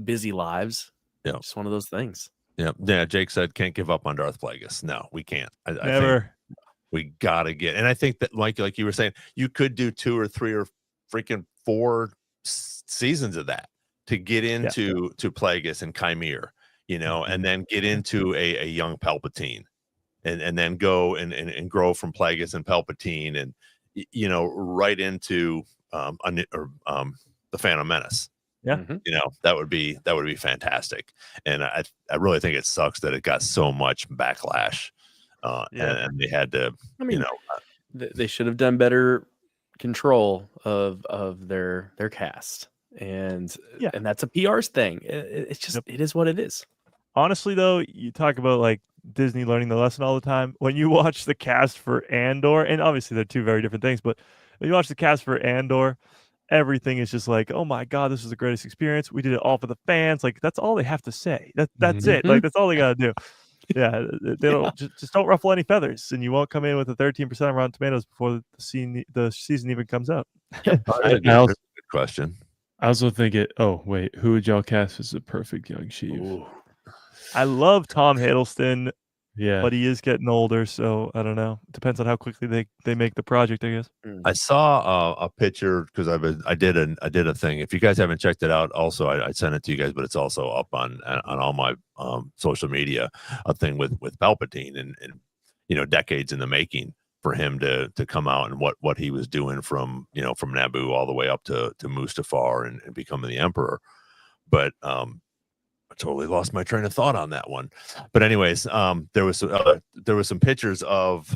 busy lives. Yeah, just one of those things. Yeah. Jake said can't give up on Darth Plagueis. No, we can't. I Never. think we gotta get. And I think that like you were saying, you could do 2 or 3 or freaking 4 seasons of that to get into to Plagueis and Chimere, and then get into a young Palpatine. And then go and grow from Plagueis and Palpatine and right into the Phantom Menace. Yeah. That would be fantastic. And I really think it sucks that it got so much backlash. And they had to, they should have done better control of their cast, and that's a PR's thing. It's just it is what it is. Honestly, though, you talk about like Disney learning the lesson all the time. When you watch the cast for Andor, and obviously they're 2 very different things, but when you watch the cast for Andor, everything is just like, oh my God, this is the greatest experience. We did it all for the fans. Like that's all they have to say. That's it. Like that's all they gotta do. Yeah, they don't just don't ruffle any feathers, and you won't come in with a 13% on Rotten Tomatoes before the season even comes out. Good question. I also think who would y'all cast as the perfect young Sheev? Ooh. I love Tom Hiddleston, Yeah, but he is getting older, so I don't know. Depends on how quickly they make the project, I guess. I saw a picture because I did a thing. If you guys haven't checked it out, also I sent it to you guys, but it's also up on all my social media. A thing with Palpatine and decades in the making for him to come out and what he was doing from Naboo all the way up to Mustafar and becoming the Emperor. But I totally lost my train of thought on that one. But anyways, there was some pictures of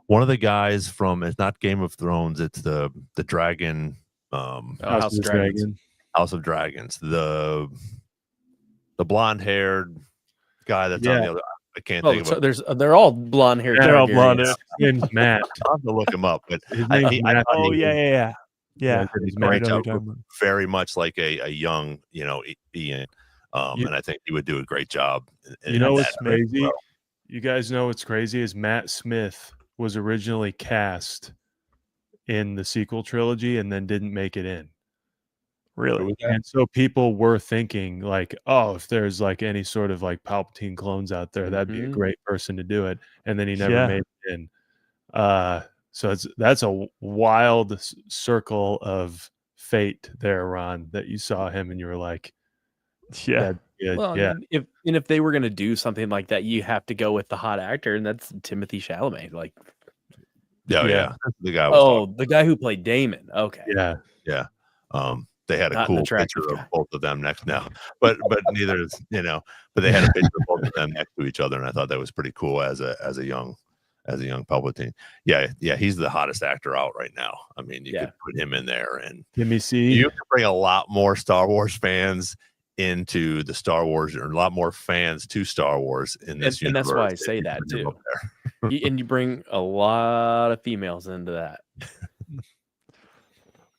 one of the guys from, it's not Game of Thrones, it's the dragon, House of Dragons. House of Dragons, the blonde haired guy that's on the other. I can't think of it. They're all blonde hair. They're all blonde hair. His name's Matt. I'll have to look him up, but His name's Matt. Yeah. he's very much like a young, Ian. And I think he would do a great job. What's crazy? Well. You guys know what's crazy is Matt Smith was originally cast in the sequel trilogy and then didn't make it in. Really? And so people were thinking like, oh, if there's like any sort of like Palpatine clones out there, that'd be a great person to do it. And then he never made it in. So that's a wild circle of fate there, Ron, that you saw him and you were like, if they were going to do something like that, you have to go with the hot actor, and that's Timothy Chalamet. Like, the guy. The guy who played Damon. Okay, yeah. They had a cool picture of both of them next now, but neither is But they had a picture of both of them next to each other, and I thought that was pretty cool as a young Palpatine. Yeah, he's the hottest actor out right now. I mean, you could put him in there, and let me see. You can bring a lot more Star Wars fans into the Star Wars, or a lot more fans to Star Wars in this universe. And that's why I say that too. And you bring a lot of females into that.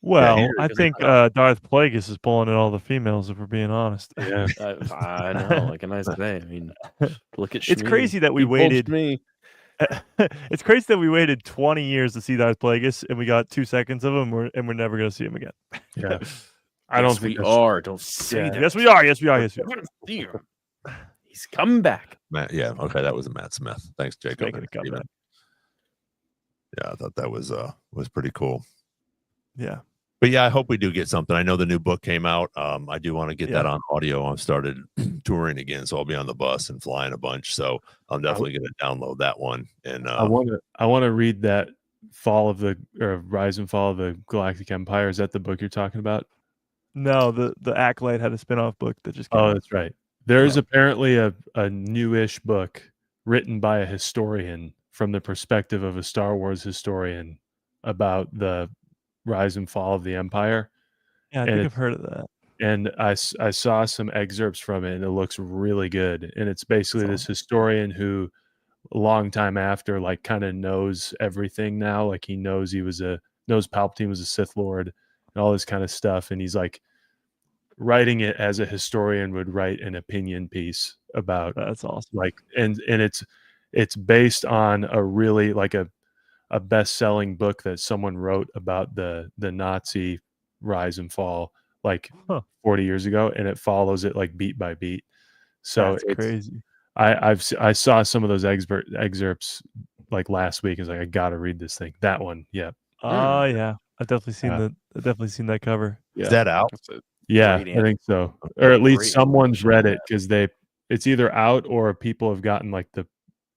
Well, I think Darth Plagueis is pulling in all the females, if we're being honest. Yeah, I know, like a nice day. I mean, look at it's crazy that we waited. It's crazy that we waited 20 years to see Darth Plagueis, and we got 2 seconds of him, and we're never going to see him again. Yeah, I don't think we are. Don't say that. Yes, we are. Yes, we are. Yes, we are. He's coming back. Matt, okay, that was a Matt Smith. Thanks, Jacob. Yeah, I thought that was pretty cool. Yeah. But yeah, I hope we do get something. I know the new book came out. I do want to get that Yeah. on audio. I've started touring again, so I'll be on the bus and flying a bunch. So I'm definitely going to download that one. And I want to read that Rise and Fall of the Galactic Empire. Is that the book you're talking about? No, the Acolyte had a spin-off book that just came Oh, out. that's right. There's apparently a newish book written by a historian from the perspective of a Star Wars historian about the rise and fall of the Empire. Yeah, I And think it- I've heard of that. And I saw some excerpts from it, and it looks really good. And it's basically this historian who, a long time after, like, kind of knows everything now. Like, he knows knows Palpatine was a Sith Lord and all this kind of stuff. And he's like writing it as a historian would write an opinion piece about, That's awesome. like, and it's based on a really, like, a best-selling book that someone wrote about the Nazi rise and fall, like 40 years ago, and it follows it like beat by beat. So That's crazy. I saw some of those excerpts like last week. It's like, I gotta read this thing. That one, yeah. Oh yeah, I've definitely seen that cover. is that out? Yeah, Great I think so. Or at least Great someone's read information, it, because it's either out or people have gotten like the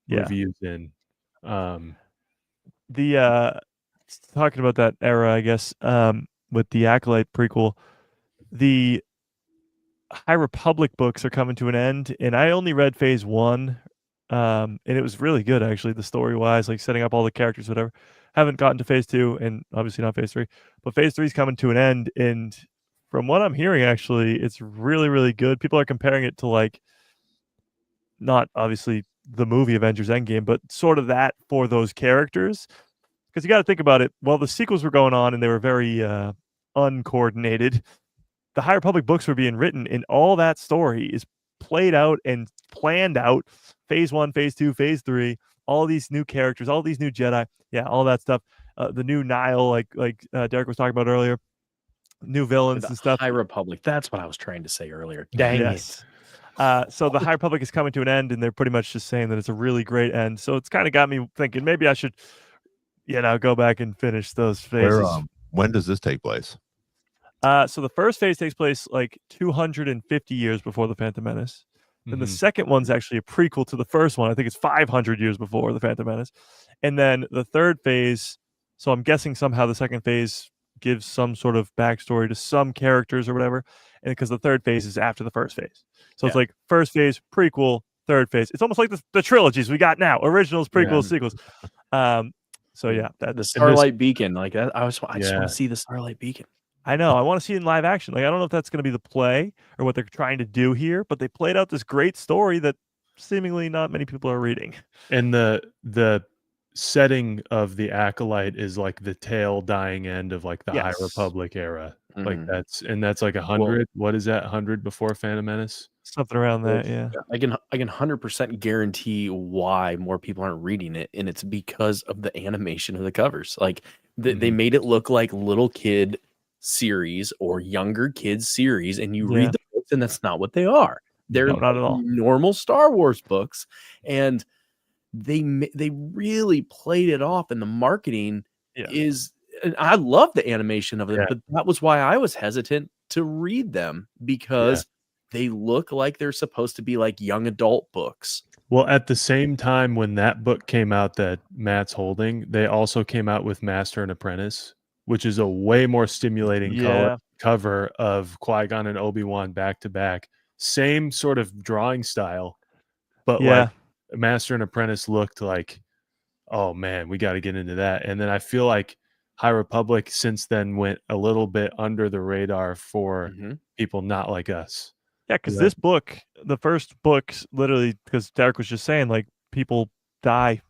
Yeah. reviews in. The talking about that era, I guess, with the Acolyte prequel, the High Republic books are coming to an end, and I only read phase 1, and it was really good actually, the story wise, like setting up all the characters, whatever. Haven't gotten to phase 2, and obviously not phase 3, but phase 3 is coming to an end, and from what I'm hearing, actually, it's really, really good. People are comparing it to, like, not obviously the movie Avengers Endgame, but sort of that for those characters. Because you got to think about it. While the sequels were going on and they were very uncoordinated, the High Republic books were being written, and all that story is played out and planned out. Phase 1, Phase 2, Phase 3, all these new characters, all these new Jedi, yeah, all that stuff. The new Nile, like Derek was talking about earlier, new villains and stuff. High Republic. That's what I was trying to say earlier. Dang it. So the High Republic is coming to an end, and they're pretty much just saying that it's a really great end. So it's kind of got me thinking maybe I should, go back and finish those phases. When does this take place? So the first phase takes place like 250 years before the Phantom Menace. Then the second one's actually a prequel to the first one. I think it's 500 years before the Phantom Menace. And then the third phase, so I'm guessing somehow the second phase gives some sort of backstory to some characters or whatever. And because the third phase is after the first phase. So it's like first phase, prequel, third phase. It's almost like the trilogies we got now: originals, prequels, sequels. So yeah, the Starlight Beacon, like that. I just want to see the Starlight Beacon. I know. I want to see it in live action. Like, I don't know if that's going to be the play or what they're trying to do here, but they played out this great story that seemingly not many people are reading. And the setting of the Acolyte is like the tail dying end of like the High Republic era. Like that's like 100. What is that? 100 before Phantom Menace? Something around that, yeah. I can 100% guarantee why more people aren't reading it, and it's because of the animation of the covers. Like they made it look like little kid series or younger kids series, and you read the books, and that's not what they are. They're not at all normal Star Wars books, and they really played it off, and the marketing is. And I love the animation of them, but that was why I was hesitant to read them, because they look like they're supposed to be like young adult books. Well, at the same time when that book came out that Matt's holding, they also came out with Master and Apprentice, which is a way more stimulating cover of Qui-Gon and Obi-Wan back to back. Same sort of drawing style, but like Master and Apprentice looked like, oh man, we got to get into that. And then I feel like High Republic since then went a little bit under the radar for people not like us. Yeah, because this book, the first book, literally, because Derek was just saying, like, people die.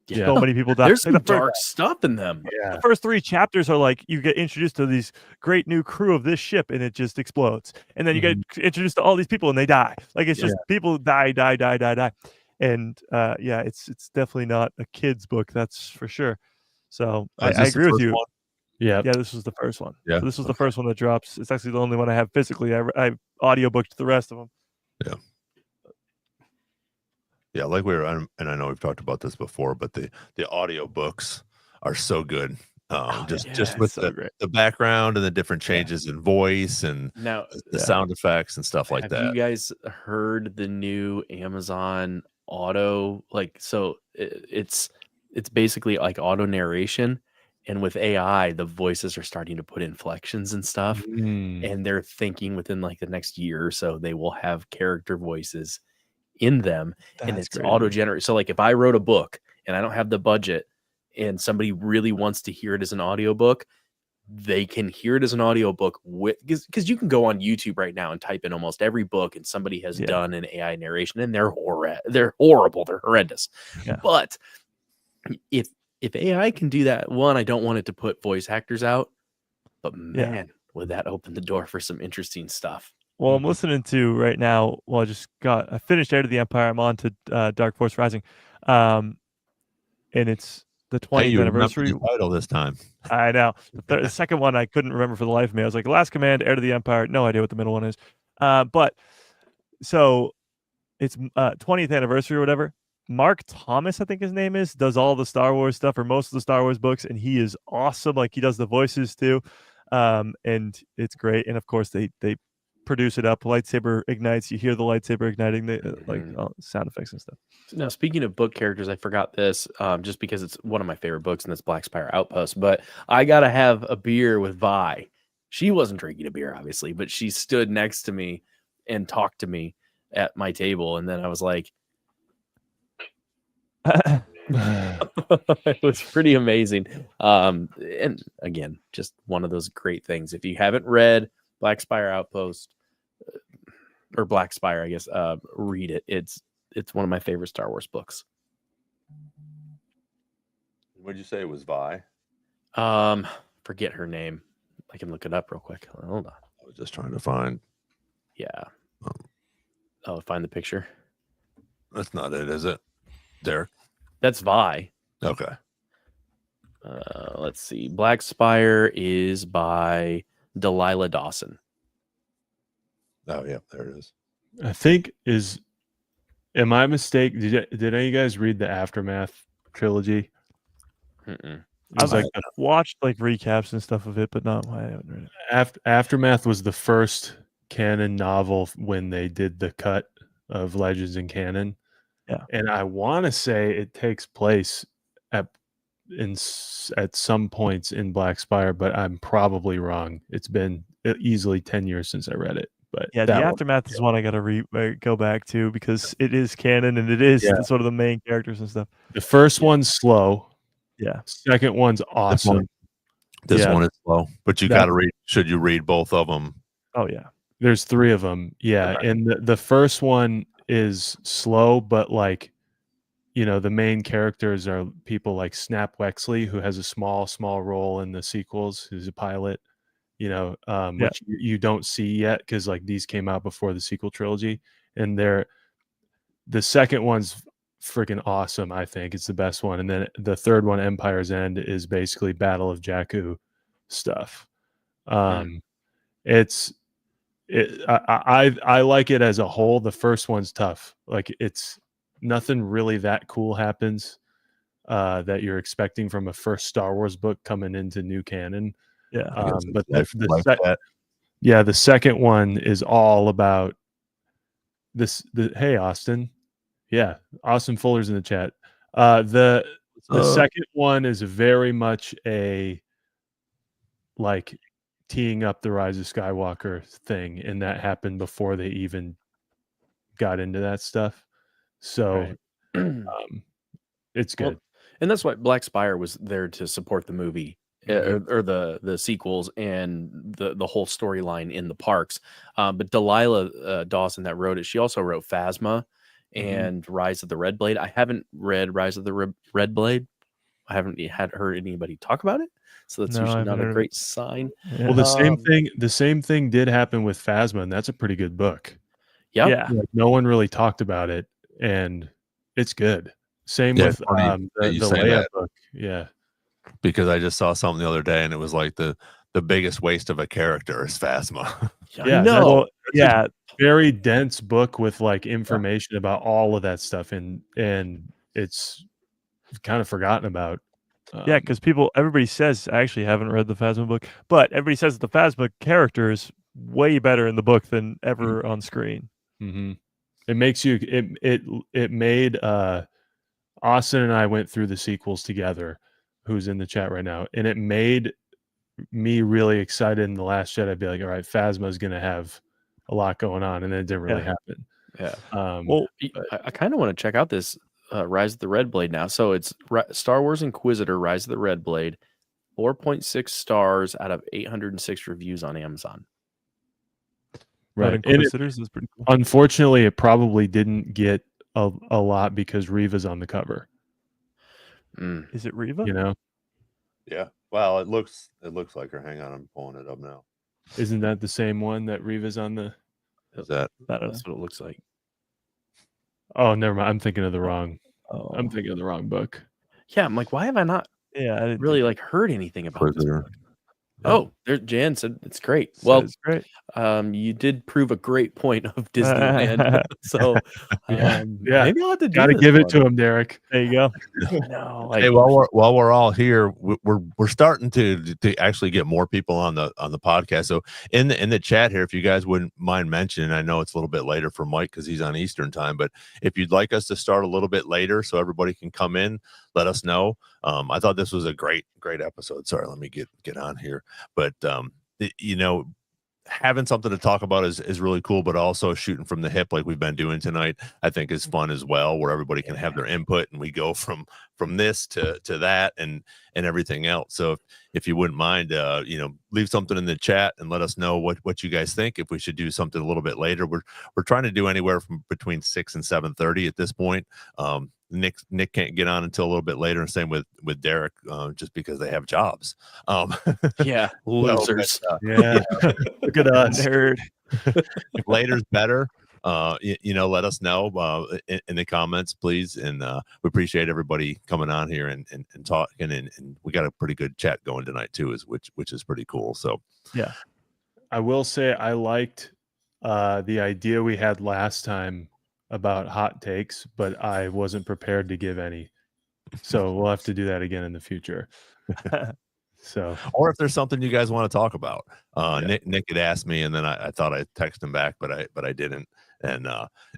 Yeah. So many people die. There's some like dark stuff in them. The first 3 chapters are like you get introduced to these great new crew of this ship, and it just explodes. And then you get introduced to all these people, and they die. Like, it's just people die. And it's definitely not a kid's book, that's for sure. So I agree with you. Yeah, this was the first one. Yeah, so this was the first one that drops. It's actually the only one I have physically. I audiobooked the rest of them. Yeah, like and I know we've talked about this before, but the audio books are so good. Just it's with so great. the background and the different changes in voice and Now, the sound effects and stuff like have that. you guys heard the new Amazon Auto? Like, so it's basically like auto narration, and with AI, the voices are starting to put inflections and stuff, and they're thinking within like the next year or so they will have character voices in them, and That's it's great. auto generate. So, like, if I wrote a book and I don't have the budget, and somebody really wants to hear it as an audiobook, they can hear it as an audiobook with, because you can go on YouTube right now and type in almost every book and somebody has done an AI narration, and they're horrible, they're horrendous. Yeah. But if AI can do that, one, I don't want it to put voice actors out, but man, would that open the door for some interesting stuff. Well, I'm listening to right now. Well, I finished Heir to the Empire. I'm on to Dark Force Rising, and it's the 20th you anniversary. remember the title this time. I know. The second one I couldn't remember for the life of me. I was like, Last Command, Heir to the Empire. No idea what the middle one is. But so it's 20th anniversary or whatever. Mark Thomas, I think his name is, does all the Star Wars stuff or most of the Star Wars books, and he is awesome. Like, he does the voices too, and it's great. And of course, they produce it up. Lightsaber ignites. You hear the lightsaber igniting, like sound effects and stuff. Now, speaking of book characters, I forgot this just because it's one of my favorite books, and that's Black Spire Outpost. But I got to have a beer with Vi. She wasn't drinking a beer, obviously, but she stood next to me and talked to me at my table. And then I was like, it was pretty amazing. And again, just one of those great things. If you haven't read Black Spire Outpost, or Black Spire, I guess, read it. It's one of my favorite Star Wars books. What'd you say it was Vi? Forget her name. I can look it up real quick. Hold on. I was just trying to find. Yeah. Oh, find the picture. That's not it, is it, Derek? That's Vi. Okay. Let's see. Black Spire is by Delilah Dawson. Oh yeah, there it is. I think am I mistaken? Did any of you guys read the Aftermath trilogy? Mm-mm. I've watched like recaps and stuff of it, but I haven't read it. Aftermath was the first canon novel when they did the cut of Legends in Canon. Yeah, and I want to say it takes place at some points in Black Spire, but I'm probably wrong. It's been easily 10 years since I read it. But yeah, the Aftermath is one I got to go back to because it is canon and it is sort of the main characters and stuff. The first one's slow. Yeah. Second one's awesome. This one is slow, but you got to read. Should you read both of them? Oh yeah. There's 3 of them. Yeah, okay. And the first one is slow, but like, the main characters are people like Snap Wexley, who has a small role in the sequels, who's a pilot. Which you don't see yet because like these came out before the sequel trilogy, and the second one's freaking awesome. I think it's the best one, and then the third one, Empire's End, is basically Battle of Jakku stuff. I like it as a whole. The first one's tough. Like, it's nothing really that cool happens that you're expecting from a first Star Wars book coming into new canon. Yeah, but the second one is all about this. Hey, Austin. Yeah, Austin Fuller's in the chat. The second one is very much a like teeing up the Rise of Skywalker thing, and that happened before they even got into that stuff. So it's good. Well, and that's why Black Spire was there to support the movie. Or the sequels and the whole storyline in the parks. But Delilah Dawson that wrote it, she also wrote Phasma and Rise of the Red Blade. I haven't read Rise of the Red Blade. I haven't heard anybody talk about it. So that's usually not a great sign. Yeah. Well, the same thing did happen with Phasma, and that's a pretty good book. Yep. Yeah. Like, no one really talked about it, and it's good. Same with the Leia book. Yeah. Because I just saw something the other day, and it was like the biggest waste of a character is Phasma. Yeah, no, very dense book with like information about all of that stuff, and it's kind of forgotten about. Yeah, because everybody says, I actually haven't read the Phasma book, but everybody says the Phasma character is way better in the book than ever on screen. Mm-hmm. It makes you it made Austin and I went through the sequels together, who's in the chat right now, and it made me really excited in The Last Jedi. I'd be like, all right, Phasma's gonna have a lot going on, and then it didn't really happen. Yeah. Well, I kind of want to check out this Rise of the Red Blade now. So it's Star Wars Inquisitor Rise of the Red Blade, 4.6 stars out of 806 reviews on Amazon. Right. And Inquisitors is pretty cool. Unfortunately, it probably didn't get a lot because Reva's on the cover. Is it Reva? You know? Yeah. Well, it looks like her. Hang on, I'm pulling it up now. Isn't that the same one that Reva's on the? Is that? That's what it looks like. Oh, never mind. I'm thinking of the wrong. Oh. I'm thinking of the wrong book. Yeah, I'm like, why have I not Yeah, I didn't really like heard anything about this Inquisitor. book? Oh, there Jan said it's great. Well, it's great. You did prove a great point of Disneyland. So Yeah. maybe I'll have to do Got to this give it one. to him, Derek. There you go. No, like, Hey, while we're all here, we're starting to actually get more people on the podcast. So in the chat here, if you guys wouldn't mind mentioning, I know it's a little bit later for Mike because he's on Eastern time, but if you'd like us to start a little bit later so everybody can come in, let us know. I thought this was a great episode. Sorry, let me get on here, but having something to talk about is really cool, but also shooting from the hip like we've been doing tonight, I think is fun as well, where everybody can have their input and we go from this to that and everything else. So if you wouldn't mind, leave something in the chat and let us know what you guys think. If we should do something a little bit later, we're trying to do anywhere from between 6 and 7:30 at this point. Nick can't get on until a little bit later, and same with Derek, just because they have jobs. yeah, losers. Yeah. Look at us. Nerd. If later's better, let us know in the comments, please. And we appreciate everybody coming on here and talking. And we got a pretty good chat going tonight too, which is pretty cool. So yeah, I will say I liked the idea we had last time about hot takes, but I wasn't prepared to give any. So we'll have to do that again in the future. So, or if there's something you guys want to talk about, Nick had asked me, and then I thought I'd text him back, but I didn't. And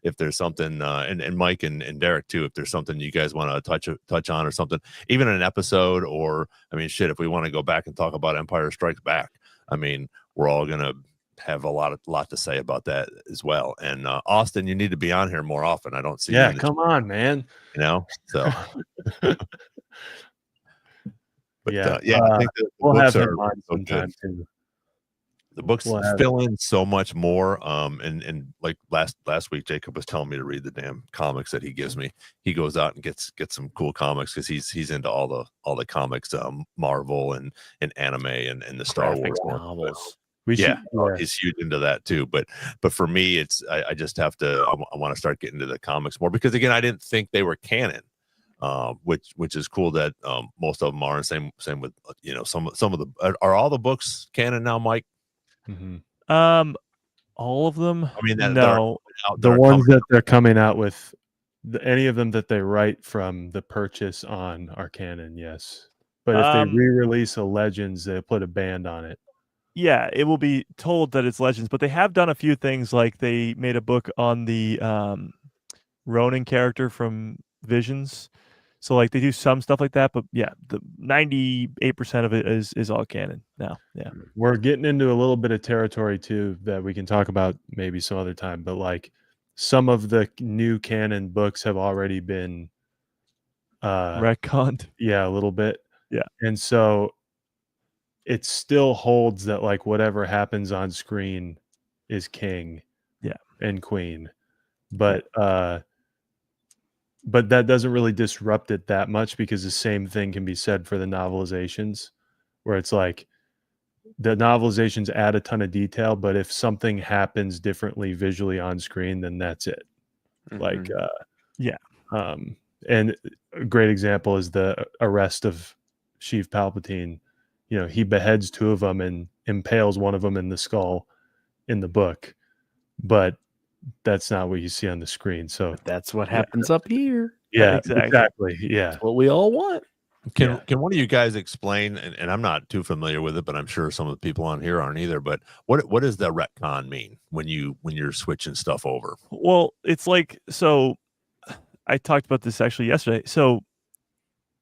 if there's something, and Mike and Derek too, if there's something you guys want to touch on or something, even in an episode, or I mean, shit, if we want to go back and talk about Empire Strikes Back, I mean, we're all gonna have a lot to say about that as well. And Austin, you need to be on here more often. I don't see you. Yeah, come on, man. So. But yeah, I think the we'll books have are him on so sometime good. too. The books fill in so much more. And like last week, Jacob was telling me to read the damn comics that he gives me. He goes out and gets some cool comics because he's into all the comics, Marvel and anime and the Star Wars novels. He's huge into that too. But for me, it's I just have to. I want to start getting into the comics more because again, I didn't think they were canon. Which is cool that most of them are. Same with some of the are all the books canon now, Mike? Mm-hmm. All of them. I mean, no, the ones that they're coming out with, any of them that they write from the purchase on are canon, yes. But if they re-release a Legends, they put a band on it. Yeah, it will be told that it's Legends, but they have done a few things. Like they made a book on the Ronin character from Visions. So like they do some stuff like that, but yeah, the 98% of it is all canon now. Yeah, we're getting into a little bit of territory too that we can talk about maybe some other time. But like some of the new canon books have already been retconned. Yeah, a little bit. Yeah, and so it still holds that like whatever happens on screen is king, and queen, but that doesn't really disrupt it that much because the same thing can be said for the novelizations, where it's like the novelizations add a ton of detail, but if something happens differently visually on screen, then that's it. Like, and a great example is the arrest of Sheev Palpatine. He beheads two of them and impales one of them in the skull in the book, but that's not what you see on the screen. So that's what happens up here. Yeah, exactly. Yeah, that's what we all want. Can one of you guys explain? And I'm not too familiar with it, but I'm sure some of the people on here aren't either. But what does the retcon mean when you're switching stuff over? Well, it's like, so I talked about this actually yesterday. So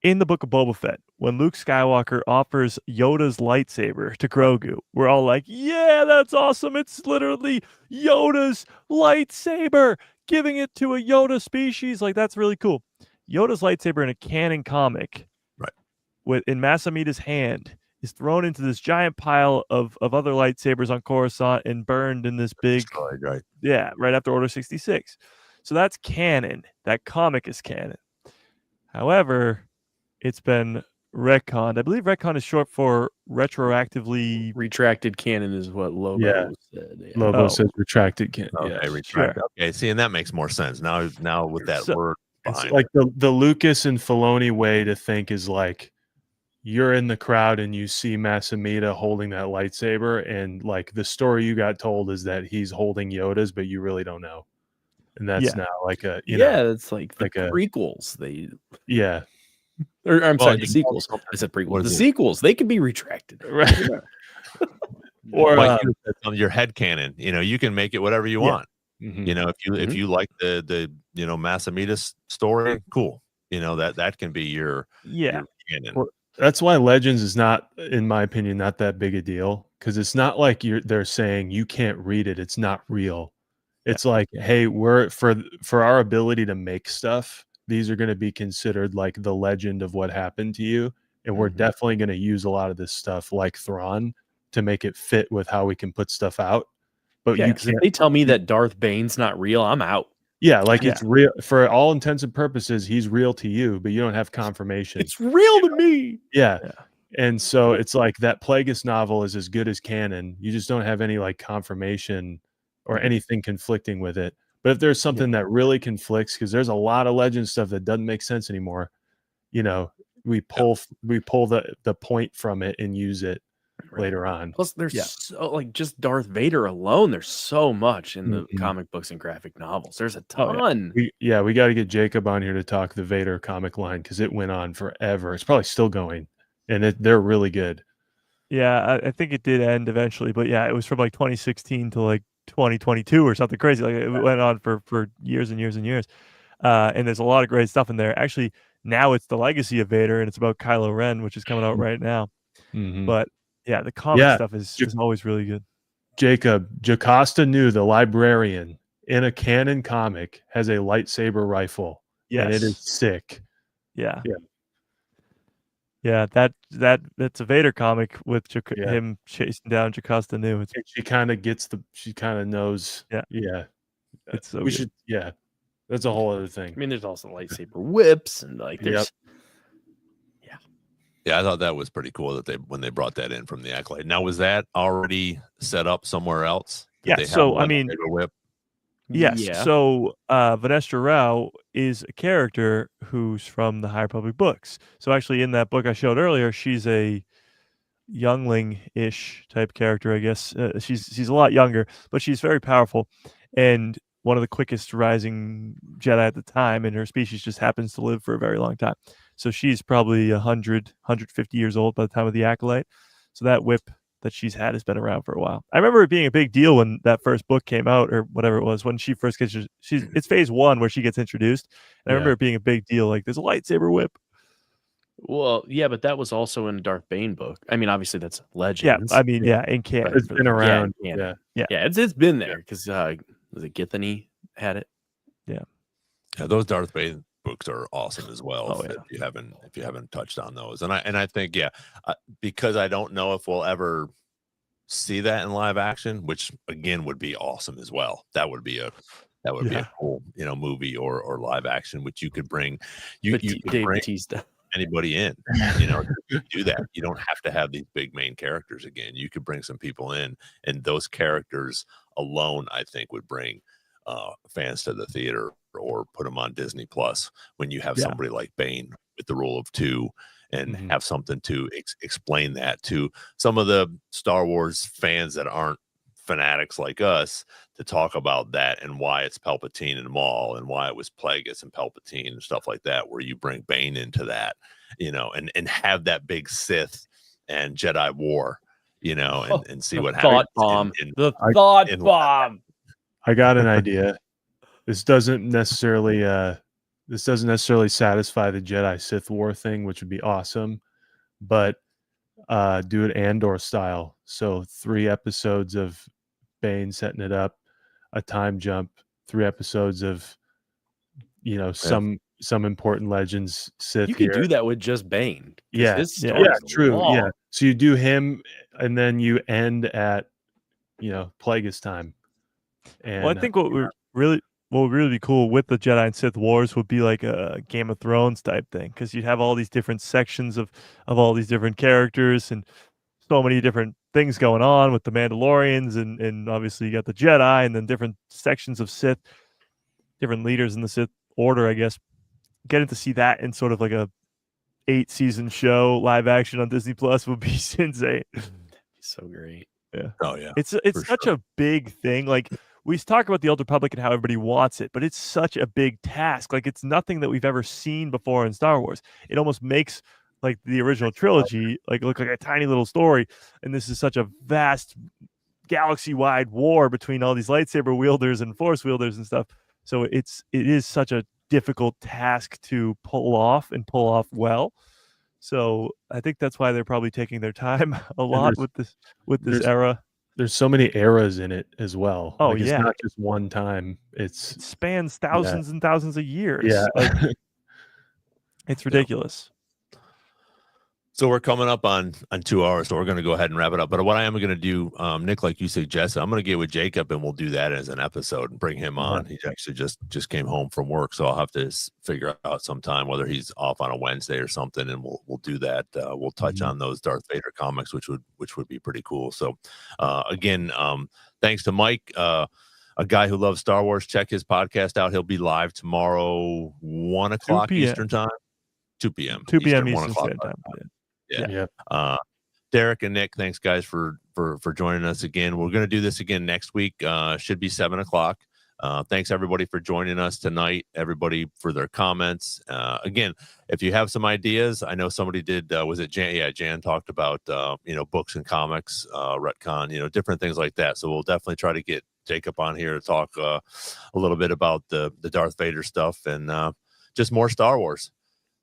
in the book of Boba Fett, when Luke Skywalker offers Yoda's lightsaber to Grogu, we're all like, yeah, that's awesome. It's literally Yoda's lightsaber, giving it to a Yoda species. Like, that's really cool. Yoda's lightsaber in a canon comic, right, in Masamita's hand, is thrown into this giant pile of other lightsabers on Coruscant and burned in this big, destroyed, right? Yeah, right after Order 66. So that's canon. That comic is canon. However, it's been retconned. I believe retcon is short for retroactively. Retracted canon is what Lobo said. Yeah. Lobo says retracted canon. Okay, Yeah, retract. Okay, see, and that makes more sense now with that word it's behind like the Lucas and Filoni way to think is like, you're in the crowd and you see Masamita holding that lightsaber, and like the story you got told is that he's holding Yoda's, but you really don't know. And that's now like a it's like the like prequels. Or I'm sorry, the you sequels. call I said prequels. What The is it? sequels, they can be retracted. right. or on your head canon. You can make it whatever you want. Mhm. If you like the Masamita story, cool. That can be your canon. Well, that's why Legends is not, in my opinion, not that big a deal, because it's not like they're saying you can't read it. It's not real. It's like, hey, we're for our ability to make stuff, these are going to be considered like the legend of what happened to you, and we're definitely going to use a lot of this stuff like Thrawn to make it fit with how we can put stuff out. But you can't. If they tell me that Darth Bane's not real, I'm out. Yeah, like it's real for all intents and purposes. He's real to you, but you don't have confirmation. It's real to me. Yeah. And so it's like that Plagueis novel is as good as canon. You just don't have any like confirmation or anything conflicting with it. But if there's something that really conflicts, because there's a lot of legend stuff that doesn't make sense anymore, we pull the point from it and use it later on. Plus, there's so, like, just Darth Vader alone. There's so much in the comic books and graphic novels. There's a ton. We got to get Jacob on here to talk the Vader comic line, because it went on forever. It's probably still going, and they're really good. Yeah, I think it did end eventually, but it was from like 2016 to like 2022 or something crazy. Like it went on for years and years and years. And there's a lot of great stuff in there. Actually, now it's the legacy of Vader, and it's about Kylo Ren, which is coming out right now. But the comic stuff is always really good. Jacob, Jocasta Nu, the librarian, in a canon comic, has a lightsaber rifle. And it is sick. Yeah, that's a Vader comic with him chasing down Jocasta Nu. She kind of knows. Yeah. It's so we should. Yeah, that's a whole other thing. I mean, there's also lightsaber whips and like there's. Yeah, I thought that was pretty cool that when they brought that in from the Acolyte. Now, was that already set up somewhere else? So I mean, whip? Yes. Yeah. So Vanestra Rao is a character who's from the High Republic books. So actually, in that book I showed earlier, she's a youngling-ish type character, I guess. She's a lot younger, but she's very powerful, and one of the quickest rising Jedi at the time, and her species just happens to live for a very long time. So she's probably 100, 150 years old by the time of the Acolyte. So that whip that she's had has been around for a while. I remember it being a big deal when that first book came out, or whatever it was, when she first gets, it's phase 1 where she gets introduced. And I remember it being a big deal. Like, there's a lightsaber whip. Well, yeah, but that was also in a Darth Bane book. I mean, obviously that's Legends. Yeah, I mean, in canon. It's been around. Yeah, it's been there because was it Githany had it? Yeah, those Darth Bane books are awesome as well. If you haven't touched on those, and I think because I don't know if we'll ever see that in live action, which again would be awesome as well. That would be a cool movie or live action, which you could bring. You could bring Batista. Anybody in, do that. You don't have to have these big main characters again. You could bring some people in, and those characters alone, I think, would bring fans to the theater, or put them on Disney Plus when you have somebody like Bane with the rule of 2, and have something to explain that to some of the Star Wars fans that aren't fanatics like us to talk about that and why it's Palpatine and Maul and why it was Plagueis and Palpatine and stuff like that, where you bring Bane into that, and have that big Sith and Jedi war, and see what happens. The thought bomb. I got an idea. This doesn't necessarily satisfy the Jedi Sith war thing, which would be awesome, but do it Andor style. So 3 episodes of Bane setting it up, a time jump, 3 episodes of some important legends Sith. You could do that with just Bane. Yeah, true. Long. Yeah, so you do him, and then you end at Plagueis time. And well, I think what would really be cool with the Jedi and Sith wars would be like a Game of Thrones type thing, because you'd have all these different sections of all these different characters and so many different things going on with the Mandalorians, and obviously you got the Jedi, and then different sections of Sith, different leaders in the Sith order, I guess. Getting to see that in sort of like a 8-season show live action on Disney Plus would be insane. So great. Yeah. Oh yeah. It's such a big thing. Like, we talk about the Old Republic and how everybody wants it, but it's such a big task. Like, it's nothing that we've ever seen before in Star Wars. It almost makes like the original trilogy like look like a tiny little story, and this is such a vast galaxy-wide war between all these lightsaber wielders and force wielders and stuff. So it is such a difficult task to pull off well. So I think that's why they're probably taking their time a lot with this era. There's so many eras in it as well. Oh, It's yeah. not just one time. It spans thousands and thousands of years. Yeah. It's ridiculous. So we're coming up on 2 hours, so we're going to go ahead and wrap it up. But what I am going to do, Nick, like you suggested, I'm going to get with Jacob, and we'll do that as an episode and bring him on. He actually just came home from work, so I'll have to figure out sometime whether he's off on a Wednesday or something, and we'll do that. We'll touch on those Darth Vader comics, which would be pretty cool. So again, thanks to Mike, a guy who loves Star Wars. Check his podcast out. He'll be live tomorrow, 1 o'clock Eastern time, 2 p.m. 2 p.m. Eastern, Eastern Standard Time. Yeah. Derek and Nick, thanks guys for joining us again. We're going to do this again next week. Should be 7 o'clock. Thanks everybody for joining us tonight. Everybody for their comments. Again, if you have some ideas, I know somebody did. Was it Jan? Yeah, Jan talked about books and comics, retcon, different things like that. So we'll definitely try to get Jacob on here to talk a little bit about the Darth Vader stuff and just more Star Wars.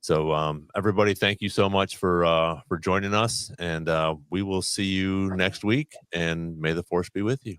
So everybody, thank you so much for joining us, and we will see you next week, and may the Force be with you.